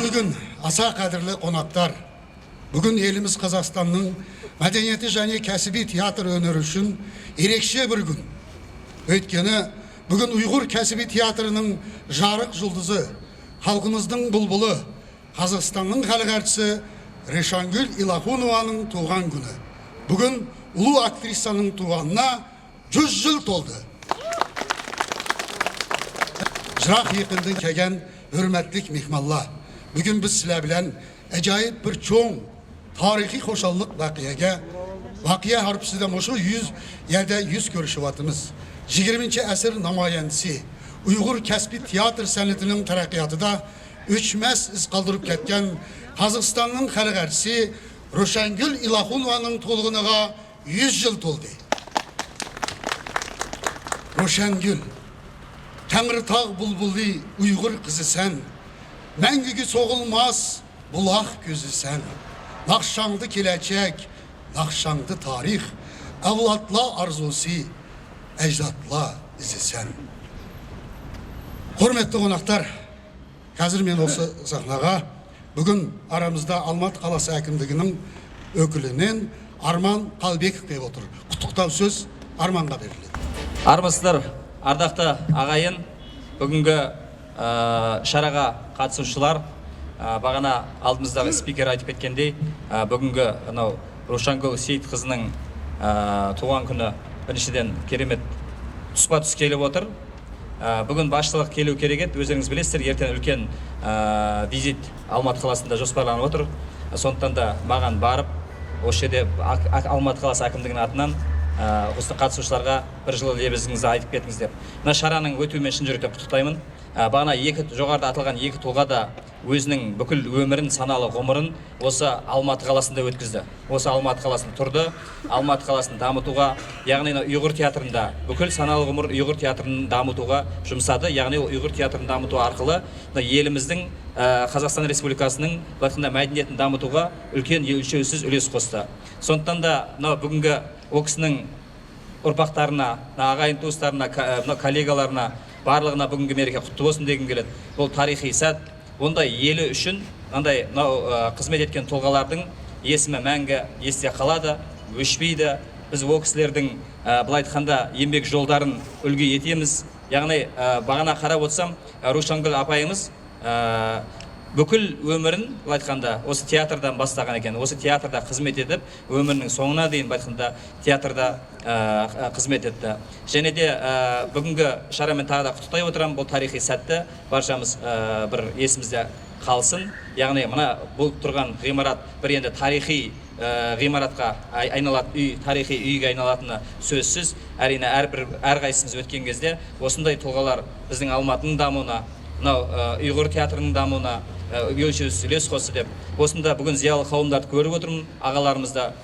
Kıymetli gün, asa kadirli konaklar. Bugün elimiz Kazakistan'ın medeniyeti және kəsibi teatr öneri üçün erекше bir gün. Ötkeni bugün Uygur kəsibi teatrının жарық жұлдызы, halkımızın bulbulu, Kazakistan'ın халық әртісі Ришангүл Илахунованың туған күні. Bugün ulu aktrisanın tuğanına 100 yıl толды. Жырақ екілдің кеген hürmetlik mihmallar. Bugün biz sizler bilen acayip bir çoğun tarihi hoşallık vakiye harpside moşu 100 yerde 100 görüşü vatımız. 20. əsr namayendisi Uygur kesbi tiyatr sanatının terakkiyatı da üçmez iz kaldırıp ketken Kazakistan'ın xalq ərtisi Ruşengül İlahunovanың толғыныға 100 yıl толды. Ruşengül, Tengritağ bulbulu Uygur kızı sen, Məngügü soğulmaz bulaq gözü sen, Nakşandı kilecek, Nakşandı tarih, Evlatla arzusu, ecdatla izi sen. Hürmetli konaklar, қазір мен осы сахнаға бүгін арамызда Алматы қаласы әкімдігінің өкілінен Арман Қалбеков келіп отыр. Құттықтау сөз Арманға беріледі. Армысыздар, ардақты ағайын, бүгінгі шараға қатысушылар, бағана алдымыздағы спикер айтып кеткендей, бүгінгі Рушангүл Сейітқызының туған күні біріншіден керемет тұспа тұс келіп отыр. Бүгін басшылық келу керек еді, өздеріңіз білесіздер, ертең үлкен визит Алматы қаласында жоспарланып отыр. Сондықтан да маған барып, осы жерде Алматы қаласы әкімдігінің атынан осы қатысушыларға бір жылы лебізіңізді айтып кетіңіз деп. Мына шараның өтуімен шын жүректен құттықтаймын. Бағана жоғарыда аталған екі тұлға да өзінің бүкіл өмірін, саналы ғұмырын осы Алматы қаласында өткізді. Осы Алматы қаласын тұрды, Алматы қаласын дамытуға, яғни ұйғыр театрында, бүкіл саналы ғұмыр ұйғыр театрын дамытуға жұмсады. Яғни ұйғыр театрын дамыту арқылы еліміздің Қазақстан Республикасының мәдениетін дамытуға үлкен өлшеусіз үлес қосты. Сондықтан да бүгінгі ол кісінің ұрпақтарына, ағайын туыстарына, коллегаларына, барлығына бүгінгі мереке құтты болсын дегім келеді. Бұл тарихи сәт. Ондай елі үшін қызмет еткен тұлғалардың есімі мәңгі есте қалады, өшпейді. Біз ол кісілердің былай айтқанда еңбек жолдарын үлгі етеміз. Яғни бағана қарап отырсам, Рушангүл апайымыз бүкіл өмірін былай айтқанда осы театрдан бастаған екен. Осы театрда қызмет етіп, өмірінің соңына дейін былай айтқанда театрда қызмет етті. Және де бүгінгі шарамен тағы да құттықтай отырамын. Бұл тарихи сәтті баршамыз бір есімізде қалсын. Яғни мына бұл тұрған ғимарат бір енді тарихи ғимаратқа айналатын үй, тарихи үйге айналатыны сөзсіз. Әрине әрқайсымыз өткен кезде осындай тұлғалар біздің Алматының дамуына, ұйғыр театрының дамуына өлшеусіз үлес қосты деп. Осында бүгін зиялы қауымдарды көріп отырмын. Ағаларымызда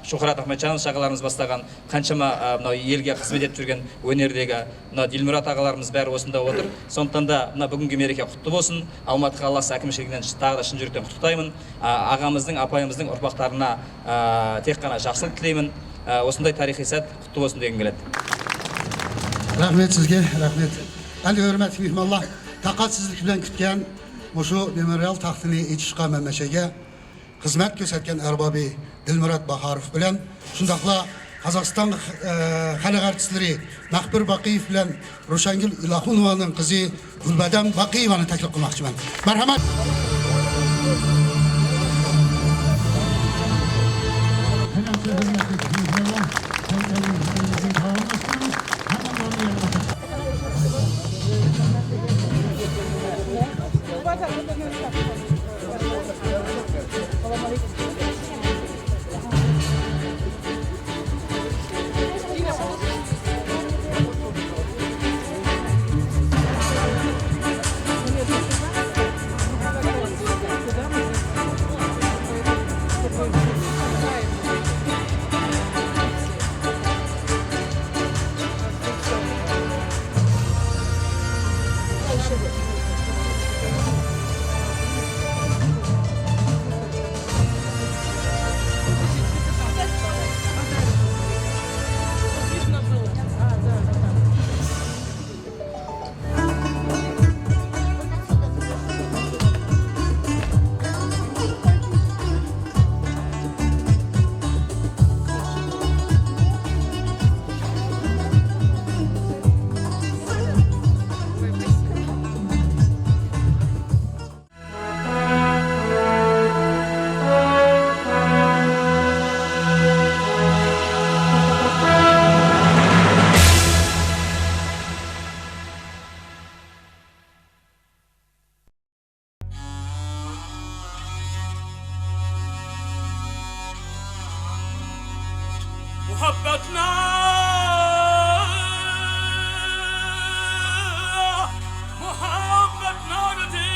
Шухрат Ахметжанов ағаларымыз бастаған қаншама елге қызмет етіп жүрген өнердегі Дилмұрат ағаларымыз бәрі осында отыр. Сондықтан да бүгінгі мереке құтты болсын. Алматы қаласы әкімшілігінен тағы да шын жүректен құттықтаймын. Ағамыздың, апайымыздың ұрпақтарына тек қана жақсылық тілеймін. Осындай тарихи сәт құтты болсын деген келеді. Рахмет сізге, рахмет. Әлі hürmetli mihmallah, taqatsizlik bilen kütken Muşu memorial taxtını içişqa məməşəgə xizmət göstərkən ərbabi Dilmurat Baharov bilen şundaqla Қазақстан xalq artistləri Məxbir Baqiyev bilen Ruşengül İlahunovanın qızı Gülbədəm Baqiyevani təklif qılmaqçımən. Mərhəmət. muhabbet narıdır.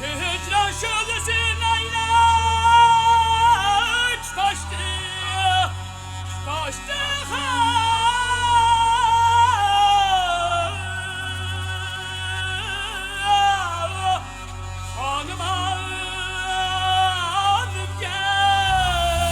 Hicran şölesine ilaç taştı, taştı hanım hanım gel.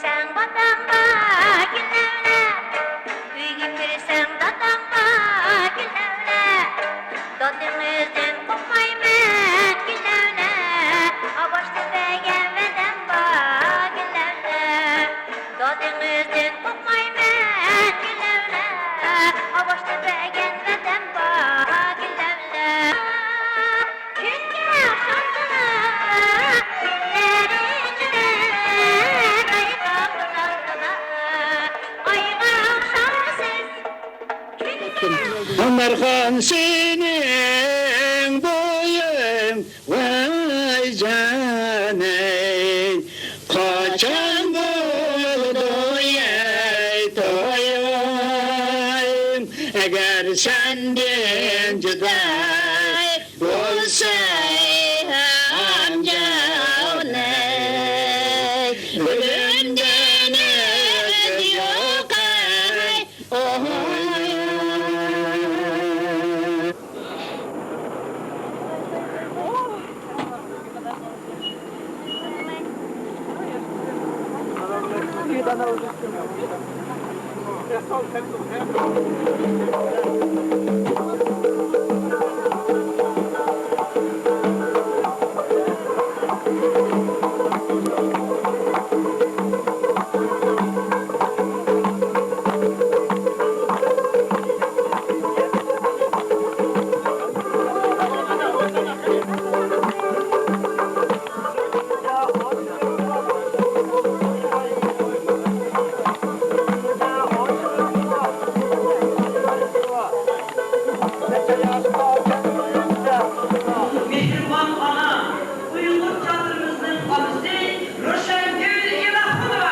girsem dadamba güllevle Uyga girsem dadamba güllevle Dadımızdan kopmayman güllevle Avaçlı beğen ve damba güllevle Dadımızdan kopmayman güllevle Avaçlı beğen ve damba güllevle Günge akşamdılar Ömerhan senin boyun vay caney Kaçan buldu yey toyum Eğer senden cüda olsay amcaney Ölümden öldü yok ay Mehriban ana, Uygur çadırımızın abisi Roşengül İlahunova.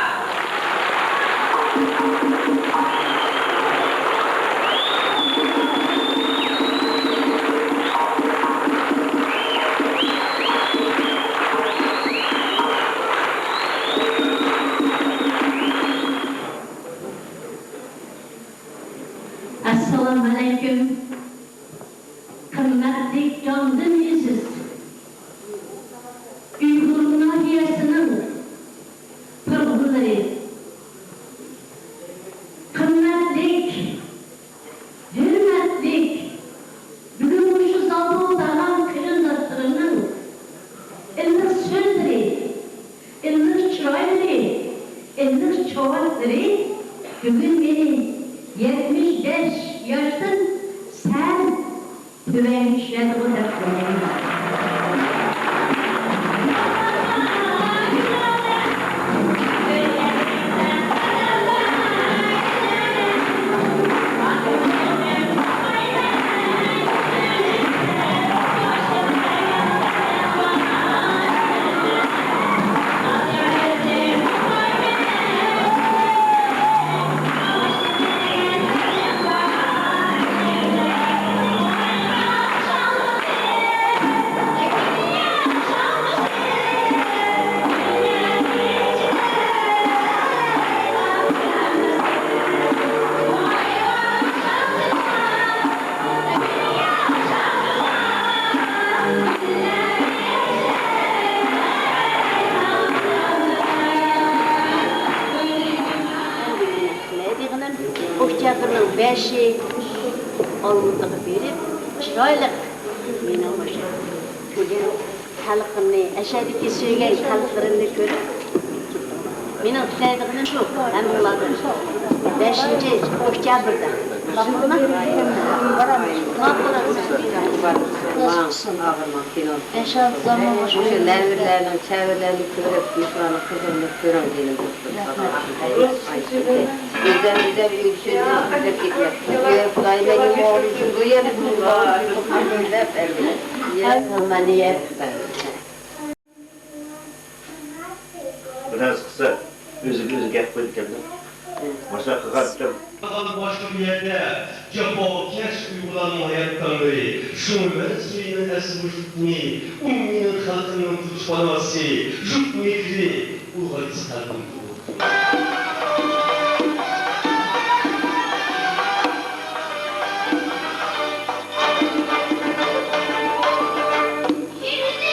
Assalamu alaikum. Kıymetli can dinleyiciz. Uygur nahiyesinin pırgıları, kıymetlik, hürmetlik, bugün şu zavul dağın kırındatlarının illik sözleri, illik çırayları, illik çoğaltları bugün beni 75 yaştan sen güvenmişler bu defterine. Okçakının beşi olmadığı verip çıraylık meni başa. Bugün halkını, aşağıdaki söyleyen halklarını görüp menin istediğim şu, hem oladı. 5. Okçabr'da. Bakma. Eşat zaman başı. Levirlerinin, çevirlerini kırıp, yıpranı, kızını kıran gelin bizden bir yükseliyor, bize gidiyor. Görüp dayıların oğlucu bu yeri bulur, böyle hep evine. Yerine niye? Biraz kısa, özü gap koyduk kendine. Başa kıkarttım. Başka bir yerde cefakeş uygulanan hayatları, şunları suyunun esir şutni, umminin halkının tutuşmanası, şutnikli, Bulgaristan'ın bu. Şimdi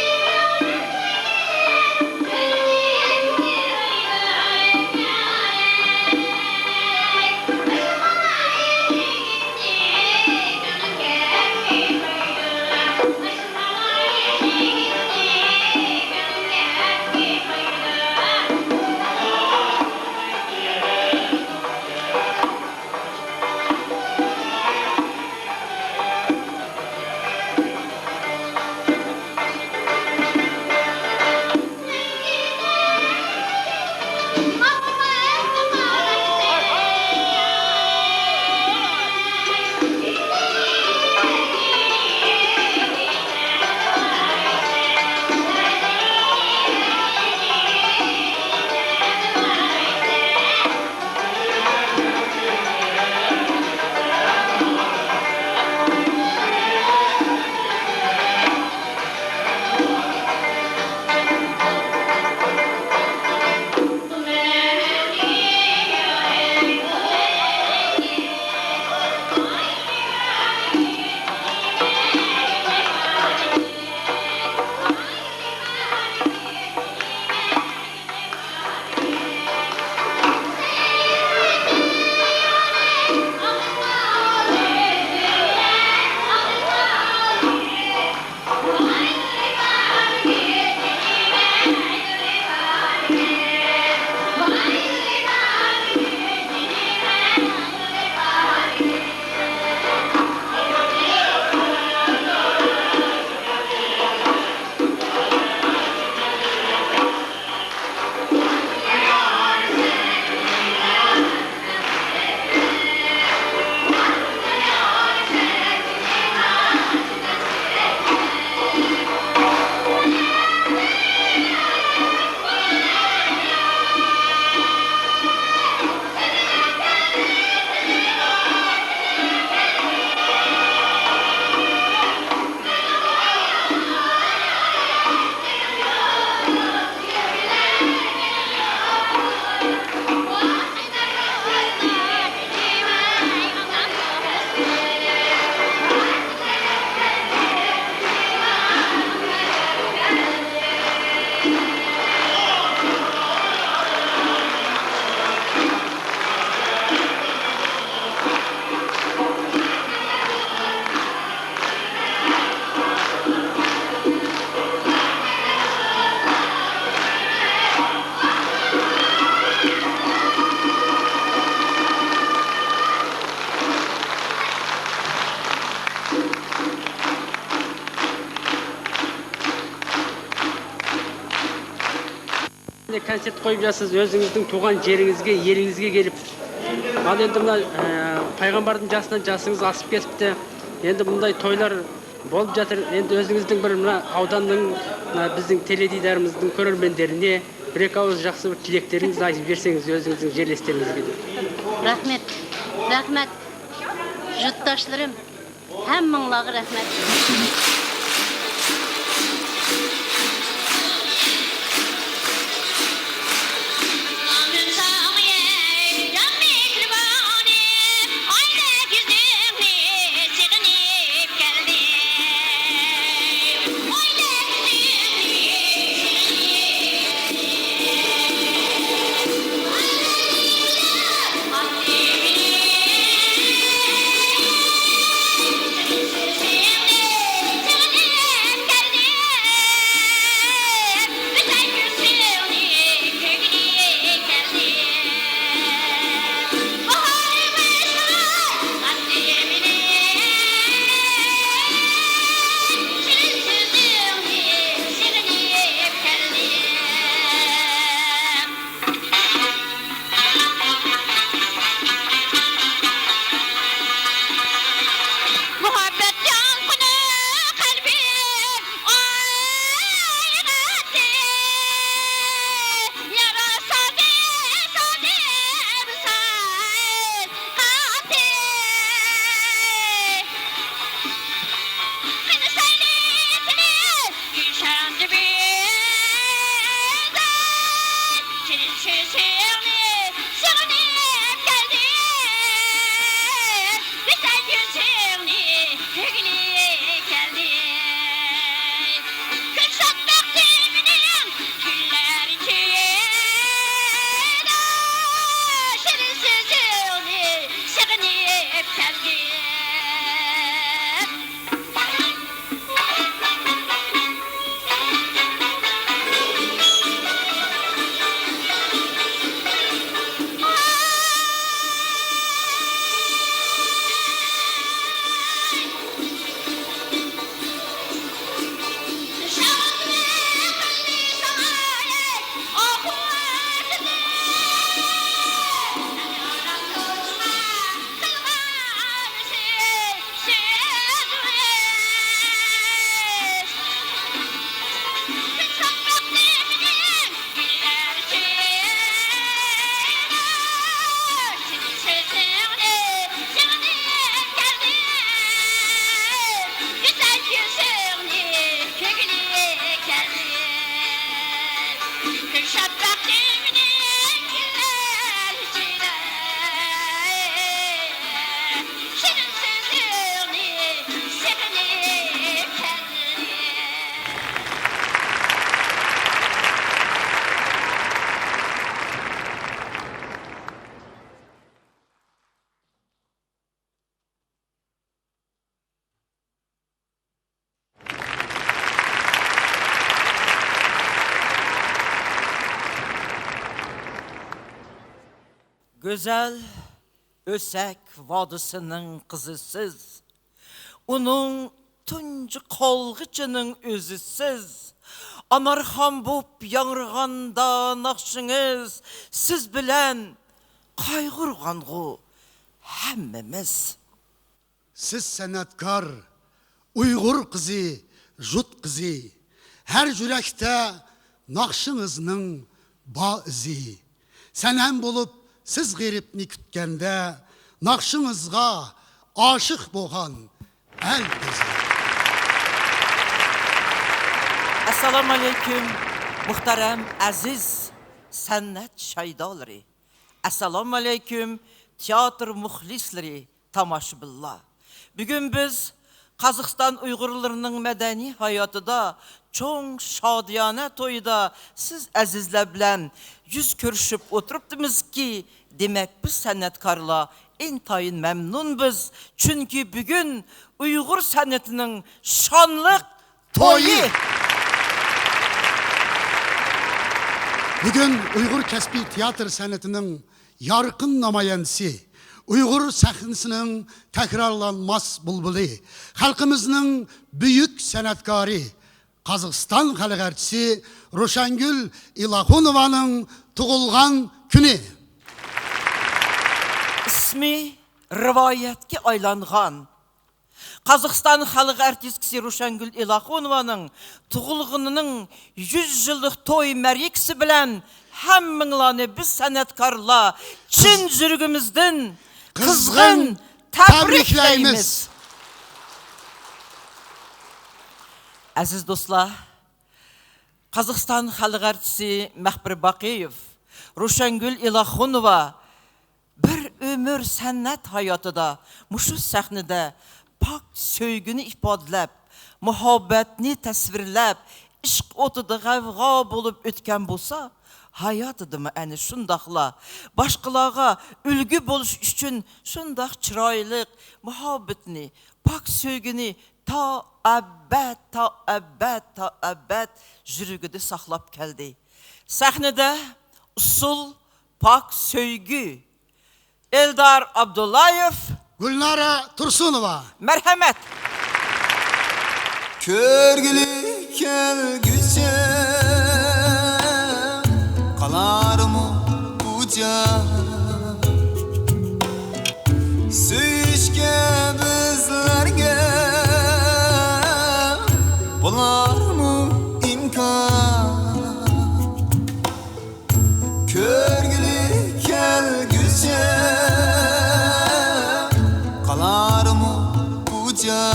концерт қойып жатсыз, өзіңіздің туған жеріңізге, еліңізге келіп. Ал енді мына пайғамбардың жасынан жасыңыз асып кетіпті. Енді мұндай тойлар болып жатыр. Енді өзіңіздің бір мына ауданның, біздің теледидарымыздың көрермендеріне бір-екі ауыз жақсы бір тілектеріңізді айтып берсеңіз өзіңіздің жерлестеріңізге. Рахмет, рахмет. Жұртташларым, hammaңларга рахмет. Güzel Ösek Vadısının kızısız, onun tuncu kolğıçının özüsüz, Amarhan bop yanırganda nakşınız, siz bilen kaygırganğı hemmemiz. Siz senetkar, Uygur kızı, Jut kızı, her yürekte nakşınızın bazi. Sen hem bulup siz garipni kütkende, nakşınızga aşık boğan el kızı. Assalamu aleyküm, muhterem aziz sanat şaydaları. Assalamu aleyküm, tiyatr muhlisleri, tamaşabillah. Bugün biz Kazakistan Uygurlarının medeni hayatıda çok şadiyane toyda siz azizler bilen yüz körüşüp oturupdunuz ki demek biz sanatkarla intayın memnun biz. Çünkü bugün Uygur sanatının şanlı toyu. Bugün Uygur Kesbi Tiyatr sanatının yarkın namayensi, Uygur sahnasının tekrarlanmaz bulbuli, halkımızın büyük sanatkarı, Qazaqstan xalq artisti Roşangül İlahunovanın tug'ilgan kuni. İsmi rivayetke aylanğan. Qazaqstan xalq artistisi Roşangül İlahunovanın tug'ilganining 100 yıllık toy mərikisi bilan hamminglarni biz san'atkorlar chin yuragimizdan qizg'in tabriklaymiz. Aziz dostlar, Qazaqstan xalq artisti Mahbir Baqiyev, Roşangül İlahunova bir ömür san'at hayotida mushu sahnada pak söygünü ifodalab, muhabbatni tasvirlab, ishq o'tida g'avg'o bo'lib o'tgan bo'lsa, hayotidimi ana shundoqla boshqalarga ulgu bo'lish uchun shundoq chiroyli muhabbatni, pak söygünü ta abad yuragida saqlab keldi. Sahnada usul pak söygü Eldar Abdullayev, Gulnara Tursunova. merhamet. Körgülü kelgüce kalar mı uca Söyüşke bizlerge bular mı imkan Körgülü kelgüce kalar mı uca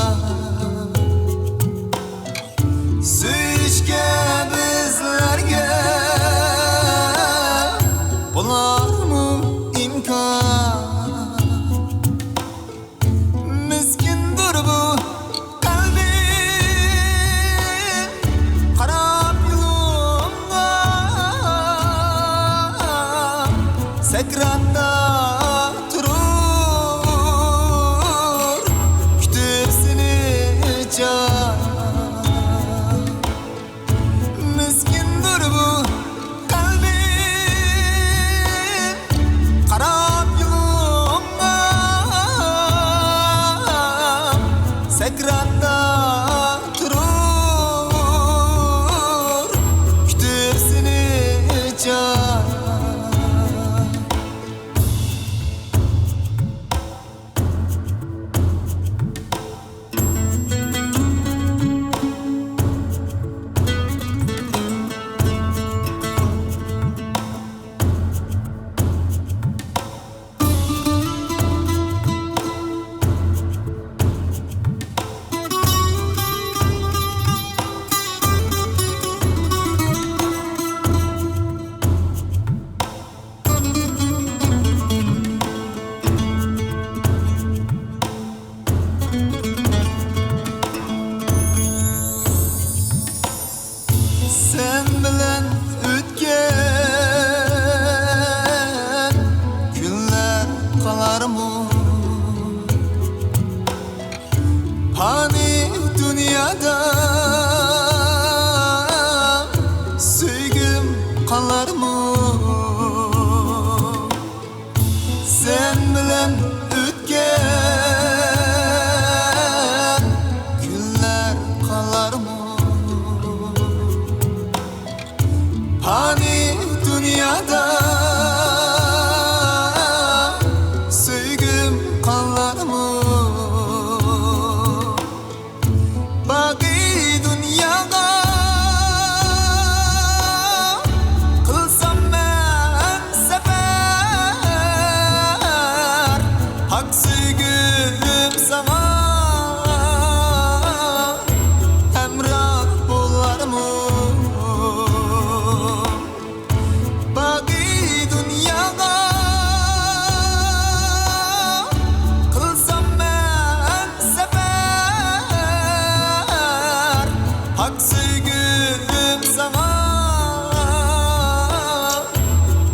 Söyüşke bizlerge bular mı imkan Miskindir bu kalbim Karab yolumda Sekratta turur Kütüp seni can Miskindir bu kalbim Karab yolumda Sekratta turur Kütüp seni can Sen bilen ötken günler kalar mı? Hani dünyada sevgim kalar mı? Sen bilen ötken günler kalar mı? Hani dünyada sevgim kalır mı? Baki dünyada kılsam ben sefer Hak sevgim sana hemrah bular mı? Bagi dünyada kılsam ben sefer Hak sevgim sana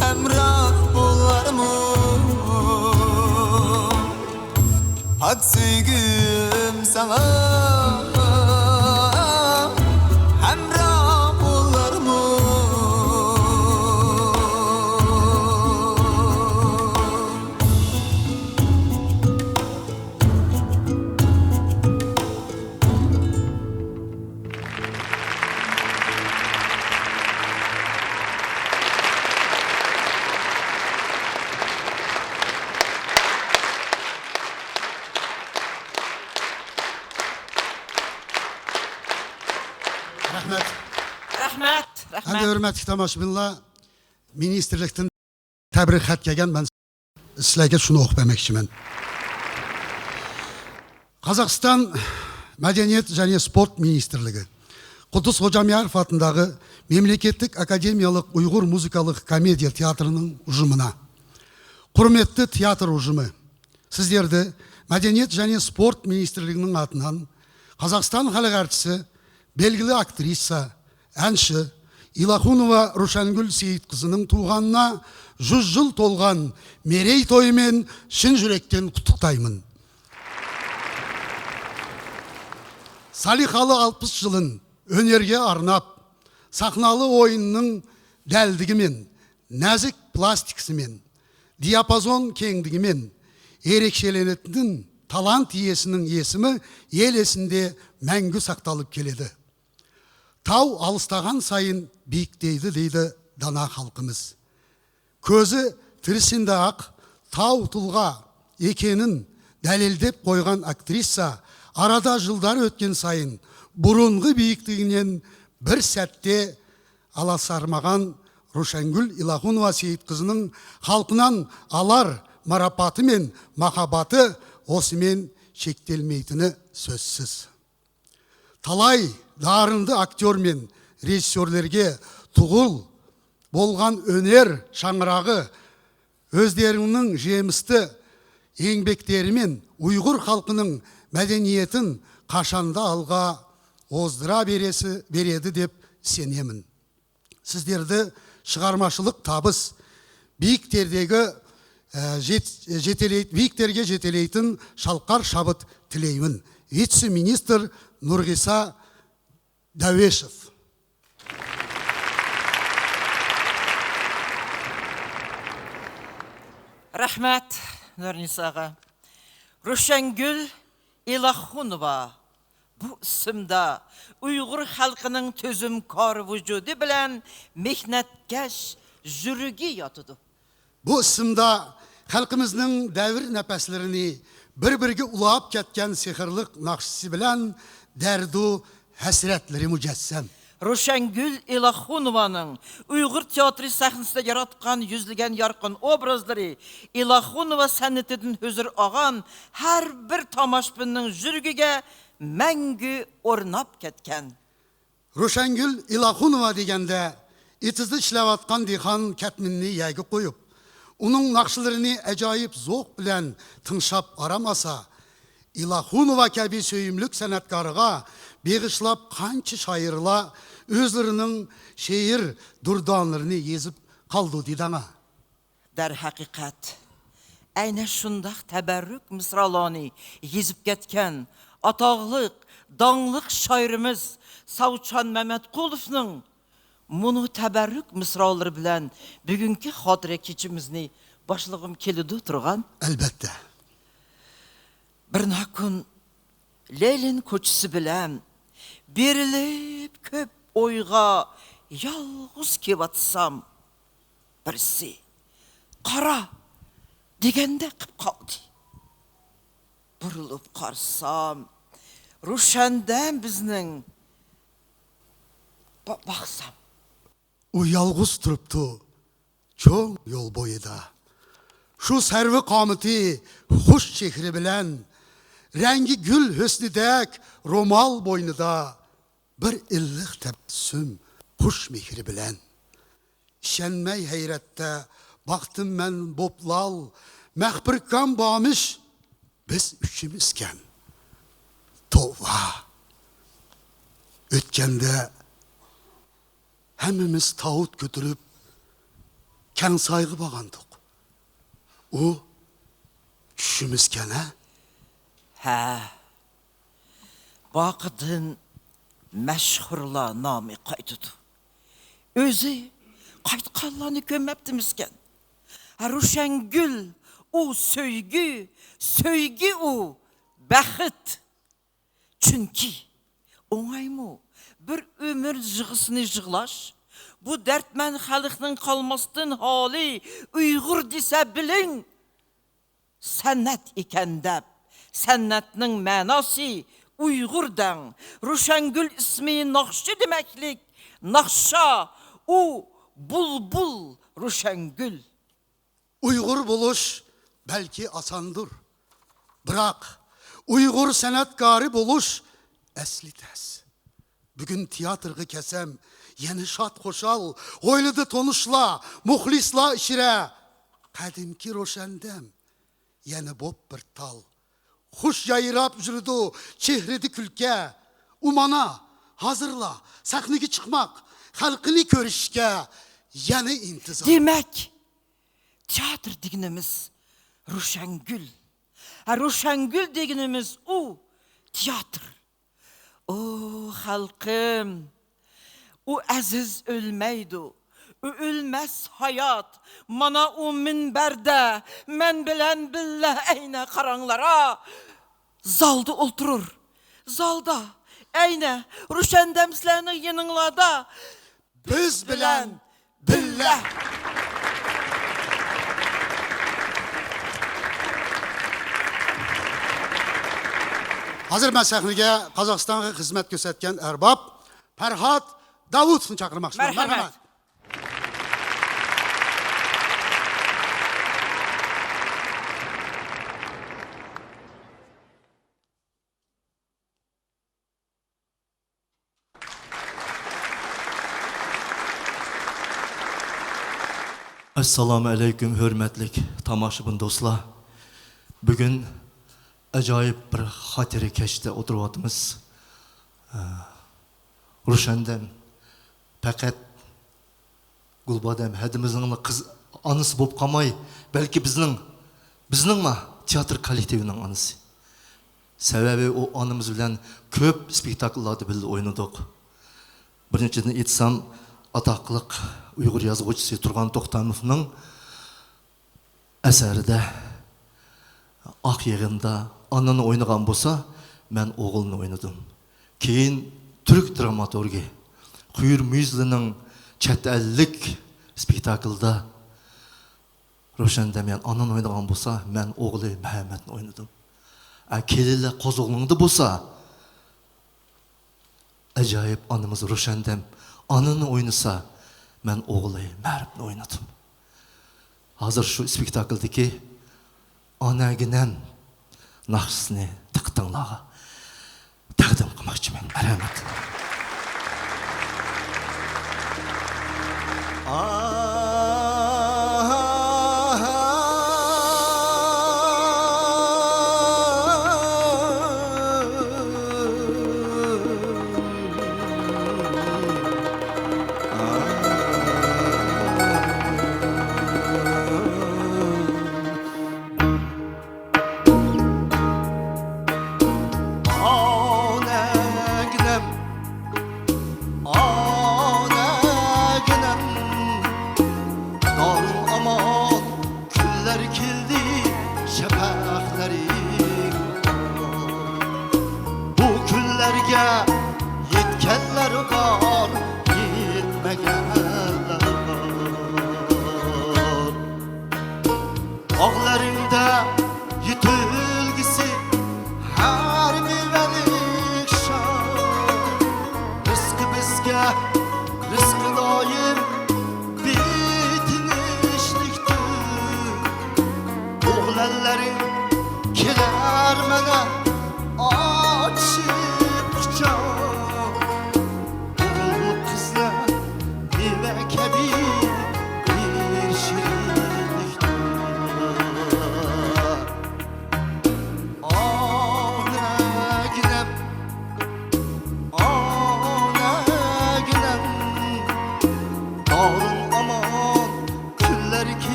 hemrah bular mı? Hak sevgim sana hemrah bular mı? Әнді өрмәтік тамашыбынла министрліктің тәбір қәт кеген мен сіләге шуны оқып әмекшімен. Қазақстан Мәдениет және спорт министрлігі Құдыс Хожамияров атындағы Мемлекеттік академиялық ұйғыр музыкалық комедия театрының ұжымына. Құрметті театр ұжымы, сіздерді Мәдениет және спорт министрлігінің атынан Қазақстан халық әртісі, белгілі актриса, әнші Илахунова Рушангүл Сейітқызының туғанына 100 жыл толған мерей тойымен шын жүректен құттықтаймын. Салихалы 60 жылын өнерге арнап, сахналы ойынның дәлдігімен, нәзік пластиксімен, диапазон кеңдігімен ерекшеленетін талант иесінің есімі ел есінде мәңгі сақталып келеді. Тау алыстаған сайын биіктейді дейді дана халқымыз. Көзі тірісінде ақ тау тұлға екенін дәлелдеп қойған актриса арада жылдар өткен сайын бұрынғы биіктігінен бір сәтте аласармаған Рушангүл Илахунова Сейітқызының халқынан алар марапаты мен махаббаты осымен шектелмейтіні сөзсіз. Талай дарынды актер мен режиссерлерге тұғыл болған өнер шаңырағы өздерінің жемісті еңбектерімен ұйғыр халқының мәдениетін қашанда алға оздыра береді деп сенемін. Сіздерді шығармашылық табыс, биіктерге жетелейтін шалқар шабыт тілеймін. Вице-министр Нұрғиса Дәуешев. Рахмет Нұрғисаға. Рушангүл Илахунова bu ісімді ұйғыр халқының төзім кар вүжуді білән мехнәткәш жүріге ятыды. Bu ісімді халқымыздың дәвір нәпәслеріні бір-бірге ұлап кеткен сихырлық нақшысы білән дәрду әсіретлері мүжәссәм. Рушангүл Илахунованың ұйғыр театры сәхнісінде яратқан yüzлеген ярқын образлары Илахунова сәнетідің өзір аған әр бір тамашпынның жүргіге мәңгі орнап кеткен. Рушангүл Илахунова дегенде итізді ішләватқан дихан кәтмінні яғы қойып, оның нақшыларыны әжайып зоқ білән тыңшап арамаса, Илахунова кәбі сөйімлік сәнәткарыға беғішлап қанчы шайырла өзлерінің шейір дұрданларыны езіп қалды дидаңа. Дәр хақиқат, әйне шындақ тәбәррүк мисраланы езіп кеткен атағлық, даңлық шайырымыз Саучан Мәмәт Қолыфның мұны тәбәррүк мисралары білән бүгінгі хатыра кечімізні башлығым келеді тұрған? Әлбәтті. Бірна күн Лейлин көчісі білән беріліп көп ойға ялғыз кеп атсам, бірсі қара дегенде қып қалды. Бұрылып қарсам, Рушандан біздің бақсам. O yalğız тұрыпты, çoğ yol boyuda. Şu servi kamıtı, hoş şehri bilen, rengi gül hüsnüdek romal boynuda, bir illik tebessüm, hoş mehri bilen. Şenmey heyrette, baktım ben boplal, mehbirkan bağmış, biz üçümüzken. Tova, ötkende, hemimiz tağut götürüp kən saygı bağandık. O düşümüzken ha? Hə, Vaqıdın məşhurla namı qaydıdı. Özü qaydıqallanı göməbdimizkən. Ruşangül o söygü o bəxit. Çünki oңаймы bir ömür jığısını jığlaş, bu dərtmən xalqның qalmasdın hali Uyğur desə bilin. Sənət ikəndəb, sənətnin mənası Uyğurdan, Ruşangül ismi Naxşı deməklik, Naxşa o bulbul Ruşengül. Uygur buluş belki asandır. Bırak Uygur sanatkarı buluş esli tez. Bugün tiyatrgı kesem yeni şat koşal, oyladı tonuşla, muhlisla işire. Kadimki roşendem, yeni bob bir tal. Huş yayırap üzüldü, çehredi külke. Umana, hazırla, sahnigi çıkmak, halkını görüşke, yeni intizam. Demek, tiyatr diginimiz Ruşengül. Ruşengül diginimiz o tiyatr. O halkım, o aziz ölmeydi. O ölmez hayat. Mana o minberde, men bilen billah eyne karanlara. Zalda oturur. Zalda, eyne, Ruşendemslerini yanınlada. Biz bilen billah. Hazır mən səhnəyə Qazaxstana xidmət göstərən ərbab Fərhad Davudovnu çağırmaq istəyirəm. Mərhəmət. Assalamu alaykum hürmetlik tamaşabın dostlar. Bugün acayip bir xatiri keşte oturuvatımız. Ruşendem, fakat Gulbadem, hedimizin kız anısı bop kamay, belki bizning ma tiyatr kollektivinin anısı. Sebebi o anımız bilen köp spektakllarda bildi oynadık. Birinciden etsem, ataqlıq Uyghur yazğıcısı Turgan Toxtamov'ның əsərində Aq yığında ananı oynagan bolsa, mən oğulunu oynadım. Keyin Türk dramaturgi Xuyur Müzli'nin chet ellik spektaklda Ruşendem ananı oynagan bolsa, mən oğlu Məhəmmədni oynadım. Kelili Qozoğlu'nda bolsa, acayip anımız Ruşendem anını oynasa, ben oğlu Məribni oynadım. Hazır şu spektakldaki ana ginen naqsını tıqtınlağa təqdim qılmaqçı mən. Mərhəmət.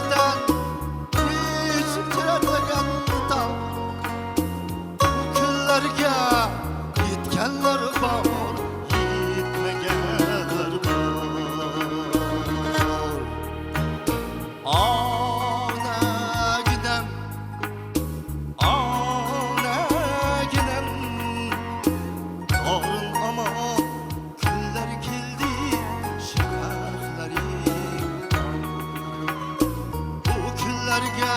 elden hiç titregen tam bu küllerge yetkenler var yetmegenler var ana gidem Ağrın ama küller kildi şerefleri Bu küllerge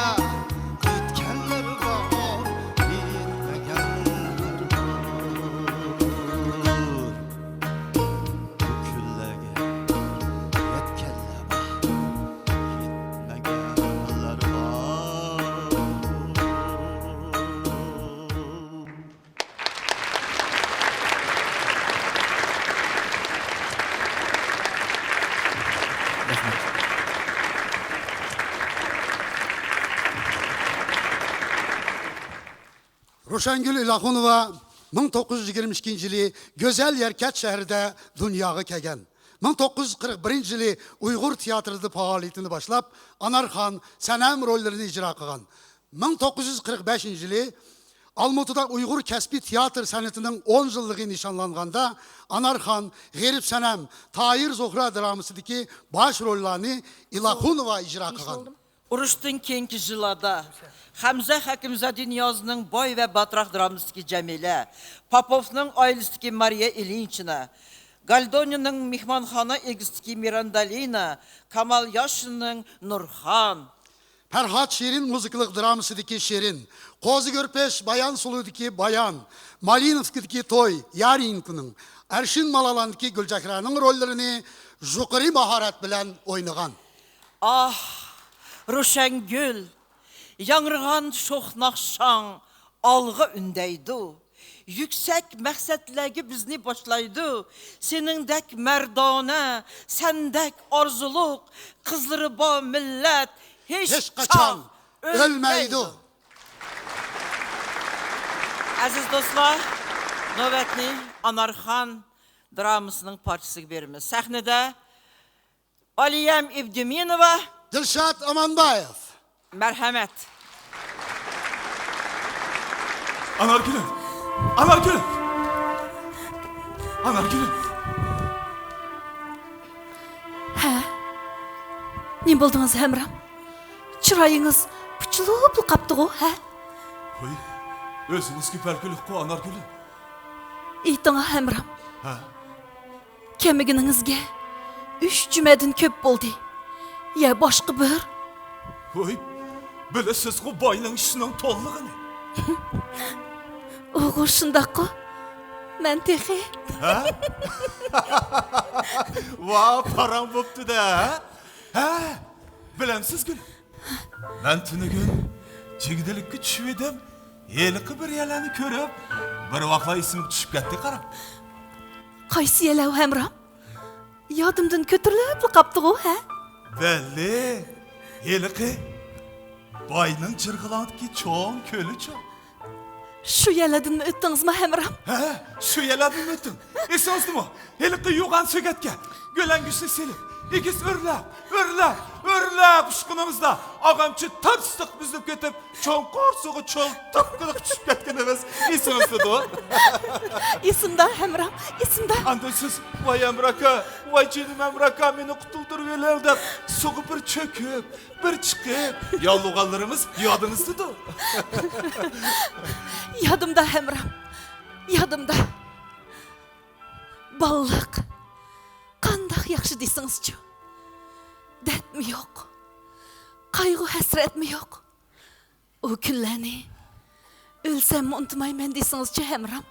yetkenler var yetmegenler var Bu küllerge yetkenler var yetmegenler var Roşengül İlahunova 1922 yılı Gözel Yerket şehrinde dünyaya kelgen. 1941 yılı Uygur tiyatrida faoliyatini başlap, Anarxan, Senem rollerini icra qilgan. 1945 yılı Almatıda Uygur Kesbi Tiyatr sanatının 10 yıllığı nişanlanganda Anarxan, G'erib Senem, Tahir Zohra dramasidagi baş rollerini İlahunova icra qilgan. Urushdin keyingi yillarda Hamza Hakimzadeh Niyozning boy ve batroq dramasidagi Jamila, Popovning oilasidagi Mariya Ilinchina, Galdonining mehmonxona egisidagi Mirandalina, Kamal Yoshinning Nurxon, Ferhat Şirin müziklik dramasidagi Şirin, Qozi Görpeş Bayan Sulu'daki Bayan, Malinovskidagi Toy, Yarinkining, Ershin Malalandagi Gulchehraning rollerini yuqori mahorat bilan o'ynagan. Ah, Roşengül, yanırgan şoxnaqşan algı ündeydi. Yüksek məqsədləgi bizni başlaydı. Senindek merdane, sendek arzuluq, kızları ba millet hiç qaçan ölmeydi. Aziz dostlar, növbətni Anarxan dramasının parçası verimiz. Səhnədə Aliyem İbdiminova, Dilşat Amanbayev. Merhamet. Anargülüm! Anargülüm! Anargülüm! Ha? Ne buldunuz Hemram? Çırayınız pıçılıp kaptı o, ha? Oy, özünüz küpergülük ko Anargülüm. İytana Hemram. Ha? Kemiginizge 3 cümedin köp boldu. Ya başka bir? Oy, böyle siz ko bayının işinin tollığını. Oğul şundak o. Men tehi. Ha? Vaa param boptu da ha? Ha? Bilemsiz gül. Ben tünügün çigdilikki düşüp edim. Yelikki bir yeleni körüp bir vakla isim düşüp gitti karam. Kaysi yelev Hemram? Yadımdan kötürlüp kaptı o, ha? Belli. Yelikki bayının çırgılanıdaki çoğun kölü çoğun. Şu yeledin mi öttünüz mü Hemram? He, şu yeledin mi öttün? Esasdı mı? Helikki yuğan sögetke. Gölen güçlü selim. İkiz örlep uşkunumuzda. Ağamçı tapstık bizip ketip, çoğun korsuğu çoğun tıpkılık düşüp ketkenimiz. İsiniz de o. İsimde Hemram, isimde. Andöysüz, vay emraka, vay canım emraka, beni kutuldur velevde. Soğuk bir çöküp, bir çıkıp, yalluğallarımız yadınızdı da. Yadımda Hemram, yadımda. Ballık, kandak yakşı deyirsiniz-çi. Dert mi yok? Kaygı hasret mi yok? O günlerini ölsem mi unutmayman deyirsiniz-çi Hemram?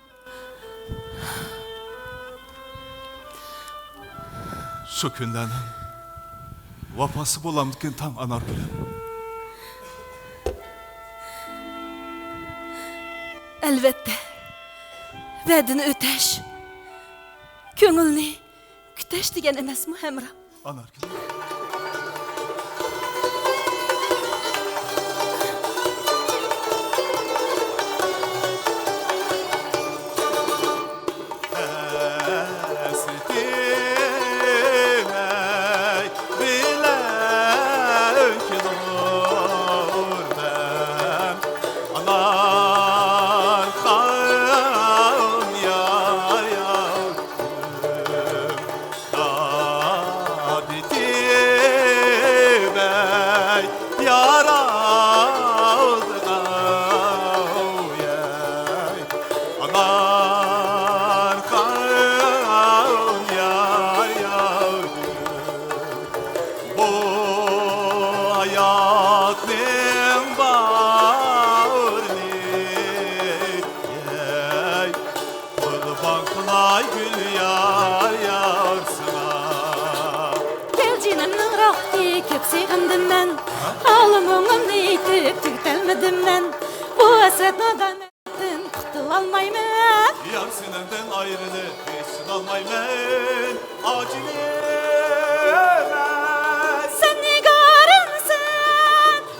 Şu günlerin vapası bolamdıkken tam Anargülüm. Elbette. Vədini öteş. Köngülni küteş degen emes mi Hemram? Anargülüm. çok sevindim ben. Alımımın neytip tüktelmedim ben. Bu hasret nadametten kurtulalmayım. Yar senenden ayrılıp hiç almaymen acile. Sen nigarımsın,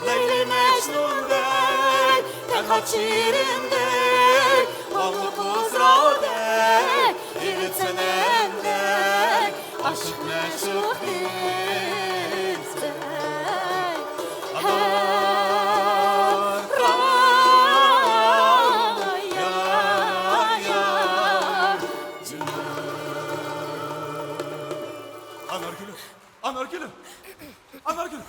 Leyli Mecnun değil, tenha çirin değil, Allı kuzra değil, yiğit senem değil, aşık meşuk değilsin. Anargülüm, anargülüm, anargülüm.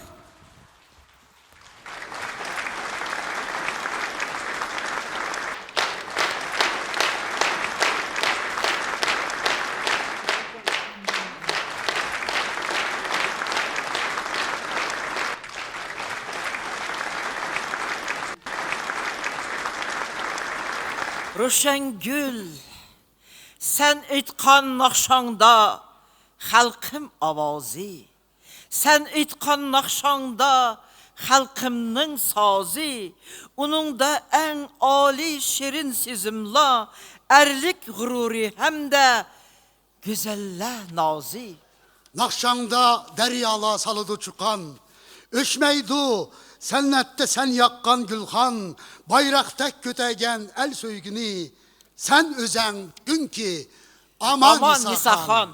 Roşengül, sen aytqan naqşangda xalqim ovozi. Sen aytqan naqşangda xalqimning sozi. Uningda eng oliy shirin sezimla, erlik g'ururi hamda go'zallar nozi. Nakşangda deryala salıdı çıkan, Öşmeydu sennette sen yakkan gülhan, Bayrakta kötegen el söygünü, Sen özen gün ki aman Nisaxon.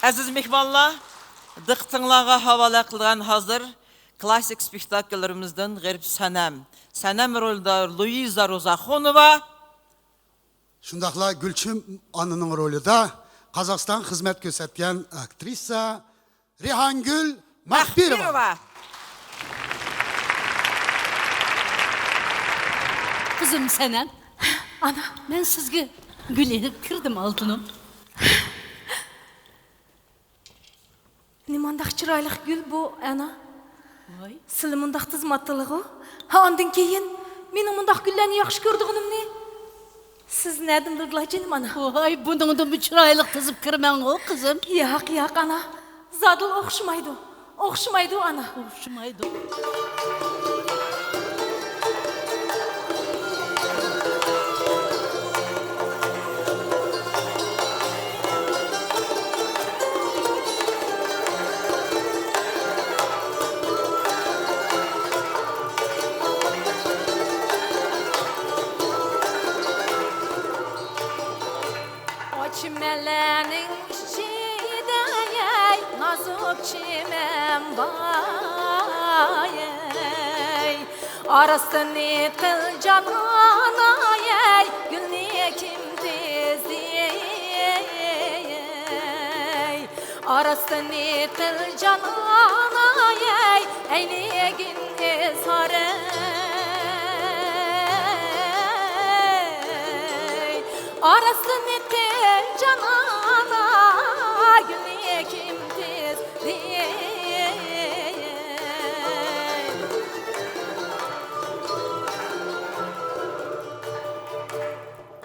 Aziz mehmonlar, diqqatingizga havola qilgan hozir klassik spektakllarimizdan G'arib Sanam. Sanam rolida Luiza Rozaxonova. Şundakla Gülçüm anının rolü de Kazakistan hizmet göstergen aktrisa Rihangül Mahbirova. Kızım Senem. Ana, ben sizge gül edip kirdim altınım. Nimandaq çıraylık gül bu ana. Vay. Sili mundaq tizmatlılığı. Ha ondan keyin mening mundaq güllarni yaxshi ko'rdiğimni. Siz nedim durdular canım ana? Vay, bundan bir çıraylık tizip kirmen o kızım. Yo'q ana. Zadıl o'xshamaydi. O'xshamaydi ana. O'xshamaydi. Çimelenin içinde nazuk çimen bay, arasını kıl canana gülne kim dizdi, arasını kıl canana eylegin esare. Arasını kıl canana gülne kim dizdi.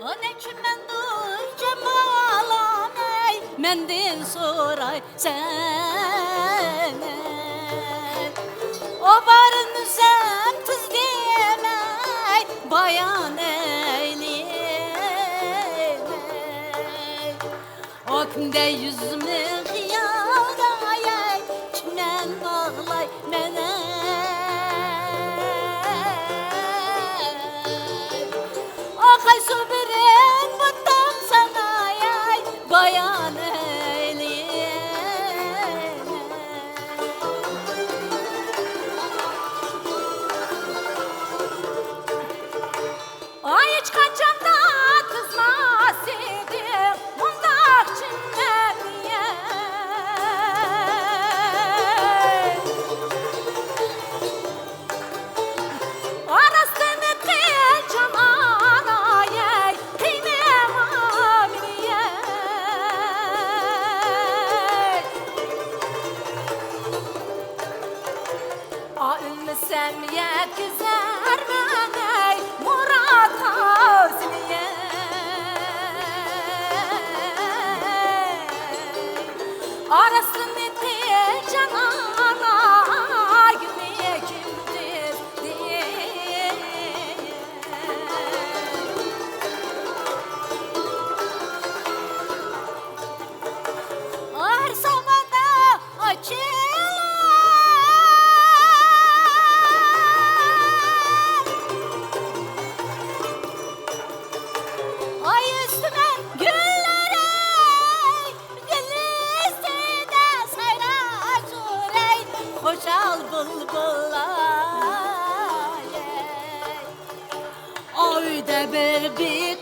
O ne çimen duy cemalam mendin soray sen. O varın sen tız demey bayan eyli. O günde yüzümü hıyalda çimen bağlay mene. O kaysu birin bundan sana bayan eyleyene. Ay hiç kaçanda kızmaz idim bundak çinleriye. Arasını kıl canana kıymem aminiye. A ülmüsem yetkizer beni Murat Hazmiye. Arasını kıl canana al bulbullar Oyda bir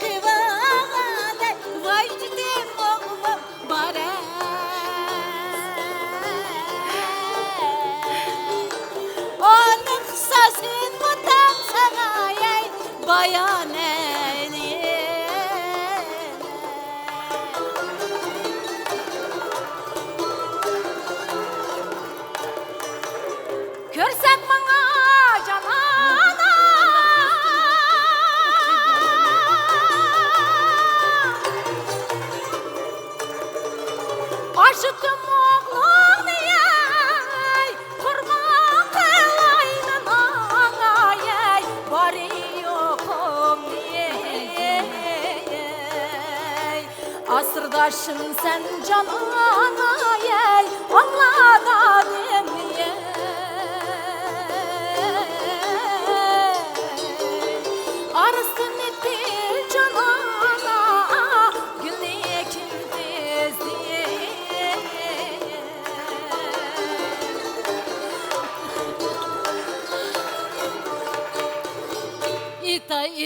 kıvada Vajdim oğlum bare Onun sesini mutam sana bayan Görsen bana canana Aşıttım oğlum yay Kurban kılaydın ana yay Bari yokum yay Asırdaşın sen canana yay Anladım yay Arasın etti canana Gülüye kimdiz diye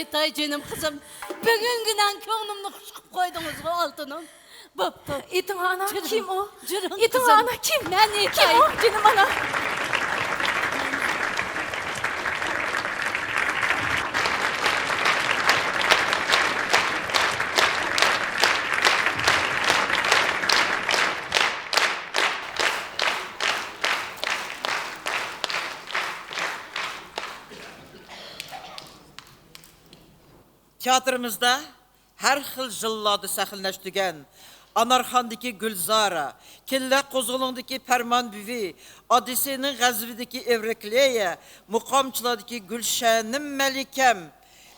İtay canım kızım Bugün günden köngümünü kuşkup koydunuz bu altının Bıptı İtin ana kim o? İtin ana kim? Ben İtay Kim o? Canım ana Teatrımızda her xil jillarda sahnələşdirən Anarxandakı Gülzara, Killa Qozğulundakı Pərman Bivi, Odise'nin Qəzvidəki Evrekliye, Muqamçılardakı Gülşənim Məlikəm,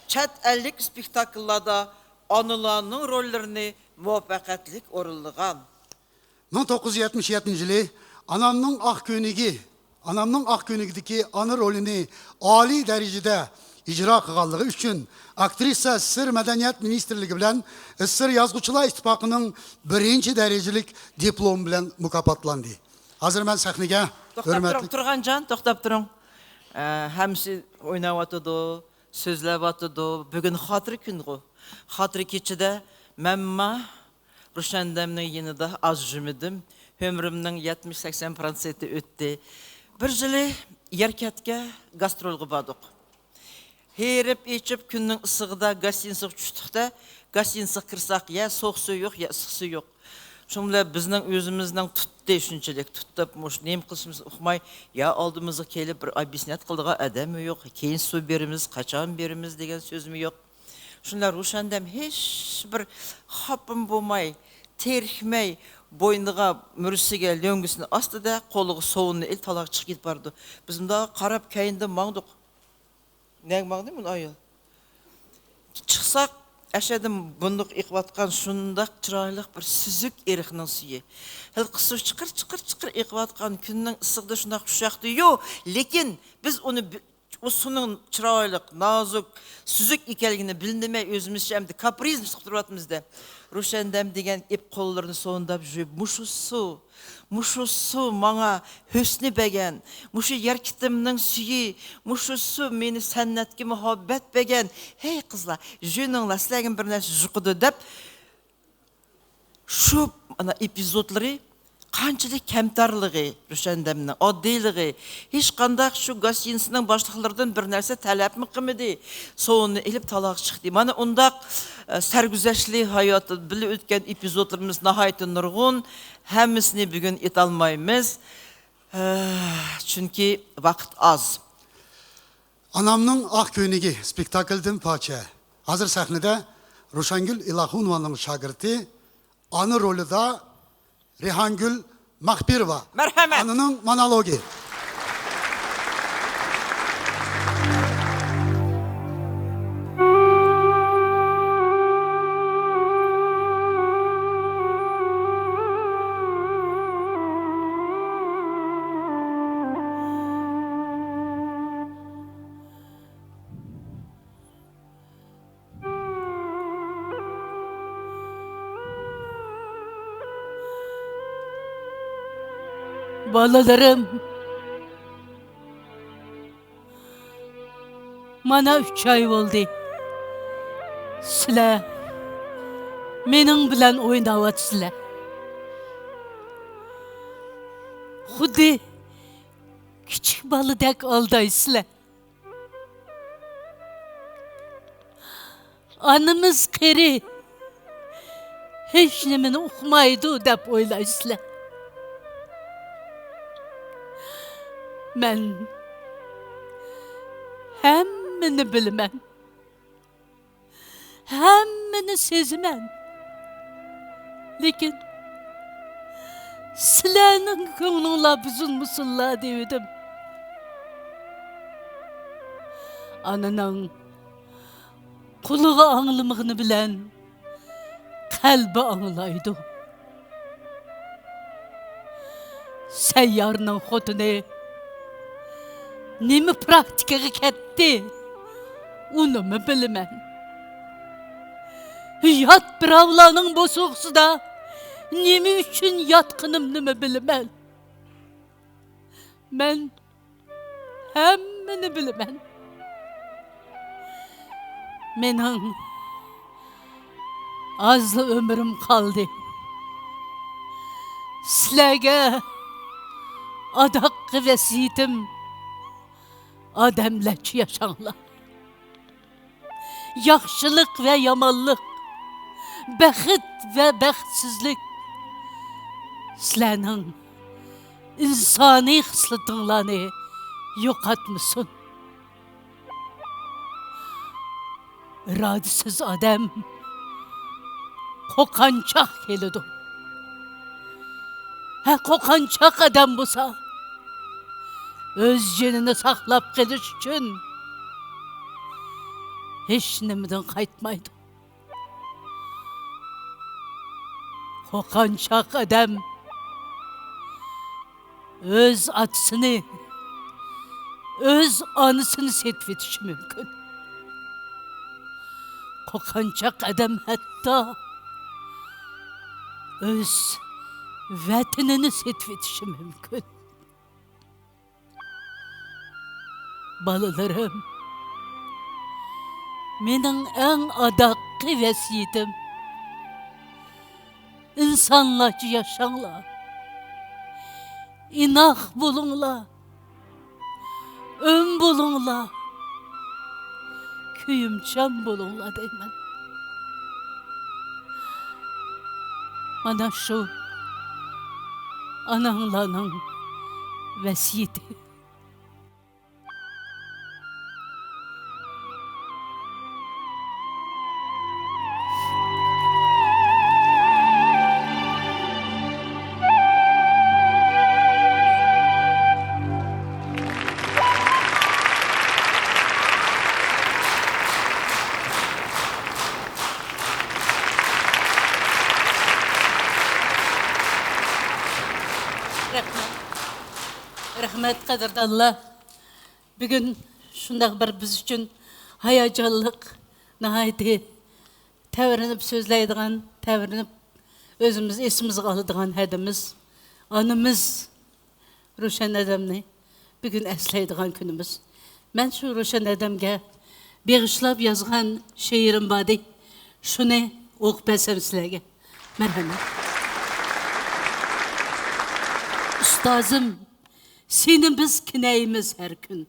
çət əllik spektakllarda anılarının rollerini muvaffaqiyatlik orunluğan. 1977 yılı anamның Ақ Könüg'deki anı rolünü ali derecede icra kıgallığı üçün aktrisa Sır Medeniyet Ministerliği bilen Sır Yazgıçılar İttifakı'nın birinci derecelik diplom bilen mukapatlandı. Hazır ben sahnege hürmetli. Тұрған жан, тоқтап тұрың. Həmsi oynawatıdı, sözləwatıdı. Bugün xatırı gün go. Xatırı keçide məmma Ruşəndəmnin yanında az jümidim. Ömrümün 70-80% ötdü. Bir жылы Yerkatga gastrolga badıq. Herip içip günün ısığıda gastinitsiq düşdükdə, gastinitsiq kırsaq ya soğuk suyu yok ya ısıq suyu yok. Şunla bizning özümüzden tuttu şunçalik tuttup, neyim kılışımız uqmay, ya aldığımızı kelip bir obisniyat kıldığa adamı yok, keyin su berimiz, kaçan berimiz degen sözümü yok. Şunlar Ruşandam hiç bir hapım bulmay, terikmey, boynuğa mürüsüge löngüsünü astı da koluğu soğunu el talaq çık git bardı. Bizim daha qarab kayında mağdıq. Ne mağdı mı ayol? Çıksak Әшәдім бұндық иқватқан шундақ чырайлық бір сүзік еріқінің сүйе. Әл қысы чықыр иқватқан күннің ысықты шундақ ұшақты. Йо, лекен біз оны осының чырайлық, назық, сүзік екелгіні біліндімей өзімізше әмді капризм сұқтыратымызды. Рушәндәм деген еп қолыларını соғындап жүріп, Мушу су маңа хөсні бәген, мушу еркітімнің сүйі, мушу су мені сәннәтке мұхаббет бәген. Хей қызла, жөніңла сіләгін бір нәрсе жұқыды деп, шу эпизодлары қанчылы кәмтарлығы Рушәндәмнің, аддейлығы, еш қандақ шу гостинісінің башлықлардан бір нәрсе тәләп мұқымыды, соғыны еліп талақ шықты. Мана ондақ сәргүзәшлі hayatı білі өткен эпизодlarımız nahayet nurgun, həmmisini bugün et almayımız, çünkü vakit az. Anamның Ақ Könügi spektaklden parça. Hazır sahnede Ruşangül İlahunvan'ın şagirti, anı rolü da Rihangül Mahbirova. Merhamet. Anının monologu. Balalarım, Mana 3 ay oldu. Sizler mening bilan o'ynayapsizlar. Xuddi kichik boladek aldaysizlar. Anamiz qari hech nimani uqmaydi deb o'ylaysizlar. Men hammani bilaman. Hammani sezaman. Lekin sizlarning ko'nglinglar buzilmasinlar dedim. Ananing qulog'i anglamag'ini bilan qalbi anglaydi. Sayyorning xotini nima praktikaga ketdi? Unimi bilaman. Yot birovlarning bo'suqsida nima uchun yotqinimni bilaman. Men hammani bilaman. Mening azli ömrüm qoldi. Sizlarga adaqqa vasiyatim odamlarcha yashanglar. Yaxshilik va yomonlik, baxt va baxtsizlik sizlarning insoniy hislatinglarni yo'qotmasin. Irodasiz odam qo'qanchoq keladi. Qo'qanchoq odam bo'lsa, o'z jonini saqlab qolish uchun hech nimadan qaytmaydi. Qo'qanchoq odam o'z otasini, o'z onasini setib etishi mumkin. Qo'qanchoq odam hatto o'z vatanini setib etishi mumkin. Balalarim, mening eng adaqqiy vasiyatim insonlarcha yashanglar. Inoq bo'linglar. Ön bo'linglar. Kuyimchan bo'linglar deyman. Mana shu ananglarning vasiyati. Rahmet qadrdonlar. Bugun shunday bir biz uchun hayajonliq, nihoyatda tavrinib so'zlaydigan, tavrinib o'zimiz esimizga oladigan hadimiz, onamiz Ro'shan odamni bugun eslaydigan kunimiz. Men shu Ro'shan odamga beg'ishlab yozgan she'rim bor. Shuni o'qib bersam sizlarga. Marhamat. Ustozim, seni biz kinayimiz her gün.